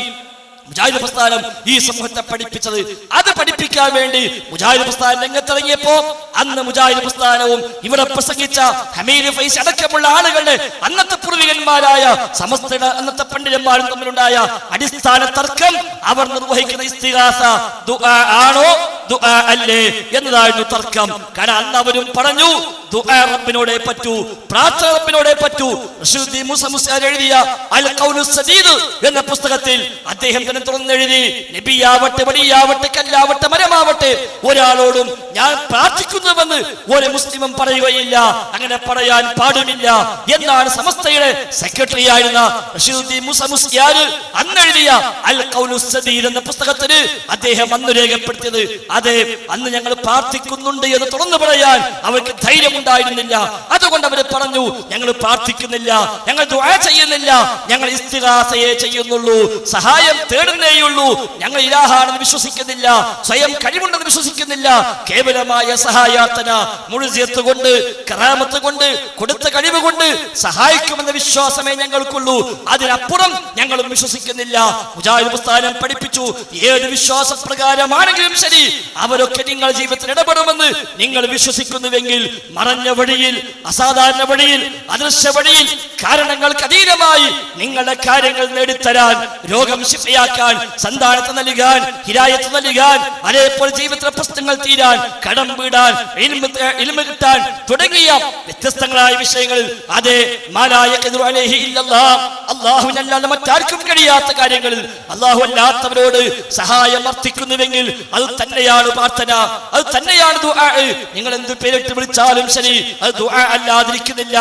മുജാഹിദ് പ്രസ്ഥാനം ഈ സമൂഹത്തെ പഠിപ്പിച്ചത്. അത് പഠിപ്പിക്കാൻ വേണ്ടി മുജാഹിദ് പ്രസ്ഥാനം രംഗത്തിറങ്ങിയപ്പോ അന്ന് മുജാഹിദ് പ്രസ്ഥാനവും ഇവിടെ പ്രസംഗിച്ച ഹമീദ് ഫൈസി അടക്കമുള്ള ആളുകളുടെ അന്നത്തെ പൂർവികന്മാരായ സമസ്തയുടെ അന്നത്തെ പണ്ഡിതന്മാരും തമ്മിലുണ്ടായ അടിസ്ഥാന തർക്കം അവർ നിർവഹിക്കുന്ന ഇസ്തിഗാസ ദുആ ആണോ ദുആ അല്ലേ എന്നതായിരുന്നു തർക്കം. കാരണം അന്ന് അവരും പറഞ്ഞു ദുആ റബ്ബിനോടേ പറ്റൂ, പ്രാർത്ഥന റബ്ബിനോടേ പറ്റൂ. റഷീദ് മൂസ മുസ്ലിയാർ എഴുതിയ അൽ ഖൗലുസ് സദീദ് എന്ന പുസ്തകത്തിൽ അദ്ദേഹം തുറന്നെഴുതി, നബിയാവട്ടെ, വടിയാവട്ടെ, കല്ലാവട്ടെ, മരമാവട്ടെ, ഒരാളോടും ഞാൻ പ്രാർത്ഥിക്കുന്നുവെന്ന് ഒരു മുസ്ലിമും പറയുകയില്ല, അങ്ങനെ പറയാൻ പാടുമില്ല എന്നാണ് സമസ്തയുടെ സെക്രട്ടറി ആയിരുന്ന റഷീദ് മൂസ മുസ്ലിയാർ അന്നെഴുതിയ അൽ ഖൗലുസ് സദീദ് എന്ന പുസ്തകത്തിന് അദ്ദേഹം അന്ന് രേഖപ്പെടുത്തിയത്. അതെ, അന്ന് ഞങ്ങൾ പ്രാർത്ഥിക്കുന്നുണ്ട് എന്ന് തുറന്നു പറയാൻ അവർക്ക് ധൈര്യമുണ്ടായിരുന്നില്ല. അതുകൊണ്ട് അവർ പറഞ്ഞു, ഞങ്ങൾ പ്രാർത്ഥിക്കുന്നില്ല, ഞങ്ങൾ ദുആ ചെയ്യുന്നില്ല, ഞങ്ങൾ ഇസ്തിഗാസയെ ചെയ്യുന്നുള്ളൂ, സഹായം തേടുന്നേയുള്ളൂ, ഞങ്ങൾ ഇലാഹാണെന്ന് വിശ്വസിക്കുന്നില്ല, സ്വയം കഴിവുണ്ടെന്ന് വിശ്വസിക്കുന്നില്ല, കേവലമായ സഹായാർത്ഥന മുഴുജിയത്ത് കൊണ്ട്, കറാമത്ത് കൊണ്ട്, കൊടുത്ത കഴിവ് കൊണ്ട് സഹായിക്കുമെന്ന വിശ്വാസമേ ഞങ്ങൾക്കുള്ളൂ, അതിനപ്പുറം ഞങ്ങളും വിശ്വസിക്കുന്നില്ല. മുജാഹിദ് പ്രസ്ഥാനം പഠിപ്പിച്ചു, ഏത് വിശ്വാസപ്രകാരമാണെങ്കിലും ശരി, അവരൊക്കെ നിങ്ങൾ ജീവിതത്തിൽ ഇടപെടുമെന്ന് നിങ്ങൾ വിശ്വസിക്കുന്നുവെങ്കിൽ മറഞ്ഞ വഴിയിൽ, അസാധാരണ വഴിയിൽ, അദൃശ്യ വഴിയിൽ, കാരണങ്ങൾക്ക് അതീതമായി നിങ്ങളുടെ കാര്യങ്ങൾ നേടിത്തരാൻ, രോഗം ശിഫയാക്കാൻ, സന്താനത്തെ നൽകാൻ, ഹിദായത്ത് നൽകാൻ, അതേപോലെ ജീവിതത്തിലെ പ്രശ്നങ്ങൾ തീരാൻ, കടം വീടാൻ, ഇൽമ കിട്ടാൻ തുടങ്ങിയ വ്യത്യസ്തങ്ങളായ വിഷയങ്ങളിൽ അതേ അല്ലാഹുവിനല്ലാതെ മറ്റാർക്കും കഴിയാത്ത കാര്യങ്ങളിൽ അല്ലാഹു അല്ലാത്തവരോട് സഹായം അർത്ഥിക്കുന്നുവെങ്കിൽ അത് തന്നെയാണ് പ്രാർത്ഥന, അത് തന്നെയാണ് ദുആ. നിങ്ങൾ എന്ത് പേരിട്ട് വിളിച്ചാലും ശരി, അത് ദുആ അല്ലാതിരിക്കുന്നില്ല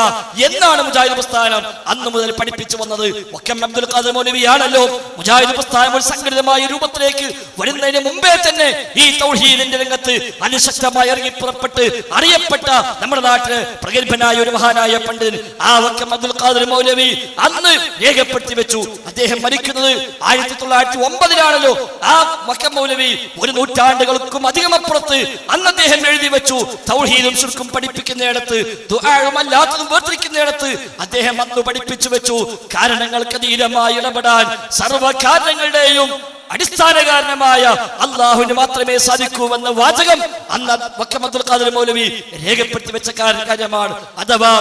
എന്നാണ് മുജാഹിദ് പ്രസ്ഥാനം അന്ന് മുതൽ പഠിപ്പിച്ചു വന്നത്. വക്കം അബ്ദുൽ ഖാദിർ മൗലവിയാണല്ലോ മുജാഹിദ് പ്രസ്ഥാനം ഒരു സംഘടിതമായ രൂപത്തിലേക്ക് വരുന്നതിന് മുമ്പേ തന്നെ ഈ തൗഹീദിന്റെ രംഗത്ത് അതിശക്തമായി ഇറങ്ങി പുറപ്പെട്ട് അറിയപ്പെട്ട നമ്മുടെ നാട്ടിലെ പ്രഗത്ഭനായ ഒരു മഹാനായ പണ്ഡിതൻ ആ വക്കം അബ്ദുൽ ഖാദിർ മൗലവി അന്ന് രേഖപ്പെടുത്തി വെച്ചു. അദ്ദേഹം മരിക്കുന്നത് 1909 ആ വക്കം മൗലവി ഒരു നൂറ്റാണ്ടുകൾക്കും അധികമപ്പുറത്ത് അന്ന് അദ്ദേഹം എഴുതി വെച്ചു. തൗഹീദും ശിർക്കും പഠിപ്പിക്കുന്നിടത്ത്, ദുആഉം അല്ലാത്തതും വേർതിരിക്കുന്നിടത്ത് അദ്ദേഹം അന്ന് പഠിപ്പിച്ചു വെച്ചു, കാരണങ്ങൾക്ക് അതീതമായി ഇടപെടാൻ സർവ്വ കാരണങ്ങളുടെയും അടിസ്ഥാന കാരണമായ അല്ലാഹുവിന് മാത്രമേ സാധിക്കൂവെന്ന വാചകം അന്ന് വക്കം അബ്ദുൽ ഖാദിർ മൗലവി രേഖപ്പെടുത്തി വെച്ച കാര്യമാണ്. അഥവാ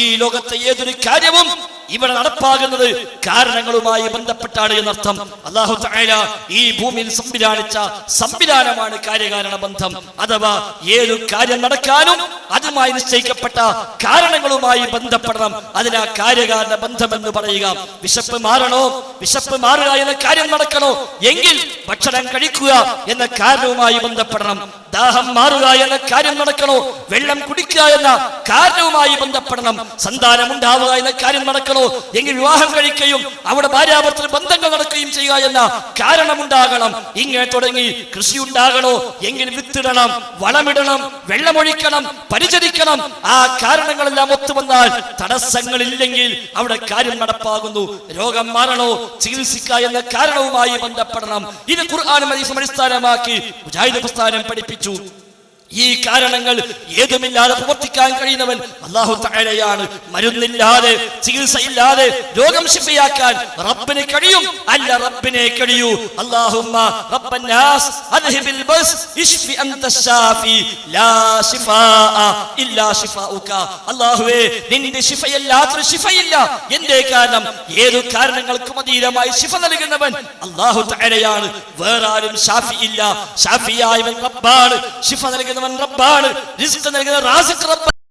ഈ ലോകത്തെ ഏതൊരു കാര്യവും ഇവിടെ നടപ്പാകുന്നത് കാരണങ്ങളുമായി ബന്ധപ്പെട്ടാണ് എന്നർത്ഥം. അല്ലാഹു തആല ഈ ഭൂമിയിൽ സംവിധാനിച്ച സംവിധാനമാണ് കാര്യകാരണ ബന്ധം. അഥവാ ഏതൊരു കാര്യം നടക്കാനും അതുമായി നിശ്ചയിക്കപ്പെട്ട കാരണങ്ങളുമായി ബന്ധപ്പെടണം. അതിനാ കാര്യകാരണ ബന്ധം എന്ന് പറയുക. വിശപ്പ് മാറണോ, വിശപ്പ് മാറുക എന്ന കാര്യം നടക്കണോ എങ്കിൽ ഭക്ഷണം കഴിക്കുക എന്ന കാരണവുമായി ബന്ധപ്പെടണം. ദാഹം മാറുക എന്ന കാര്യം നടക്കണോ, വെള്ളം കുടിക്കുക എന്ന കാരണവുമായി ബന്ധപ്പെടണം. സന്താനം ഉണ്ടാവുക എന്ന കാര്യം നടക്കണോ എങ്കിൽ വിവാഹം കഴിക്കുകയും അവിടെ ഭാര്യാഭർത്തൃ ബന്ധങ്ങൾ നടക്കുകയും ചെയ്യുക എന്ന കാരണമുണ്ടാകണം. ഇങ്ങനെ തുടങ്ങി കൃഷി ഉണ്ടാകണോ എങ്കിൽ വിത്തിടണം, വളമിടണം, വെള്ളമൊഴിക്കണം, പരിചരിക്കണം. ആ കാരണങ്ങളെല്ലാം ഒത്തുവന്നാൽ തടസ്സങ്ങളില്ലെങ്കിൽ അവിടെ കാര്യം നടപ്പാകുന്നു. രോഗം മാറണോ ചികിത്സിക്കുക എന്ന കാരണവുമായി ബന്ധപ്പെടണം. ഇത് ഖുർആനും ഹദീസും അടിസ്ഥാനമാക്കി മുജാഹിദ് പ്രസ്ഥാനം പഠിപ്പിച്ചു. ഈ കാരണങ്ങൾ ഏതുമില്ലാതെ പ്രവർത്തിക്കാൻ കഴിയുന്നവൻ അല്ലാഹു തആലയാണ്. മരുന്നില്ലാതെ, ചികിത്സയില്ലാതെ രോഗം ശിഫയാക്കാൻ റബ്ബിന് കഴിയും, അല്ല റബ്ബിനെ കഴിയൂ. അല്ലാഹുമ്മ റബ്ബന്നാസ് അദ്ഹിബിൽ ബസ് ഇശ്ഫി അൻത ശാഫി ലാ ശിഫാഅ ഇല്ലാ ശിഫാഉക. അല്ലാഹുവേ, നിന്റെ ശിഫയല്ലാത്തൊരു ശിഫയില്ല. എന്തേ കാരണം? ഏതു കാരണങ്ങൾക്കും അതീതമായി ശിഫ നൽകുന്നവൻ അല്ലാഹു തആലയാണ്. വേറാരും ശാഫി ഇല്ല. ശാഫിയായവൻ റബ്ബാണ്. ശിഫ നൽകുന്ന നൽകുന്നവൻ റബ്ബാണ്, റിസ്ക് നൽകുന്ന റാസിഖ് റബ്ബാണ്.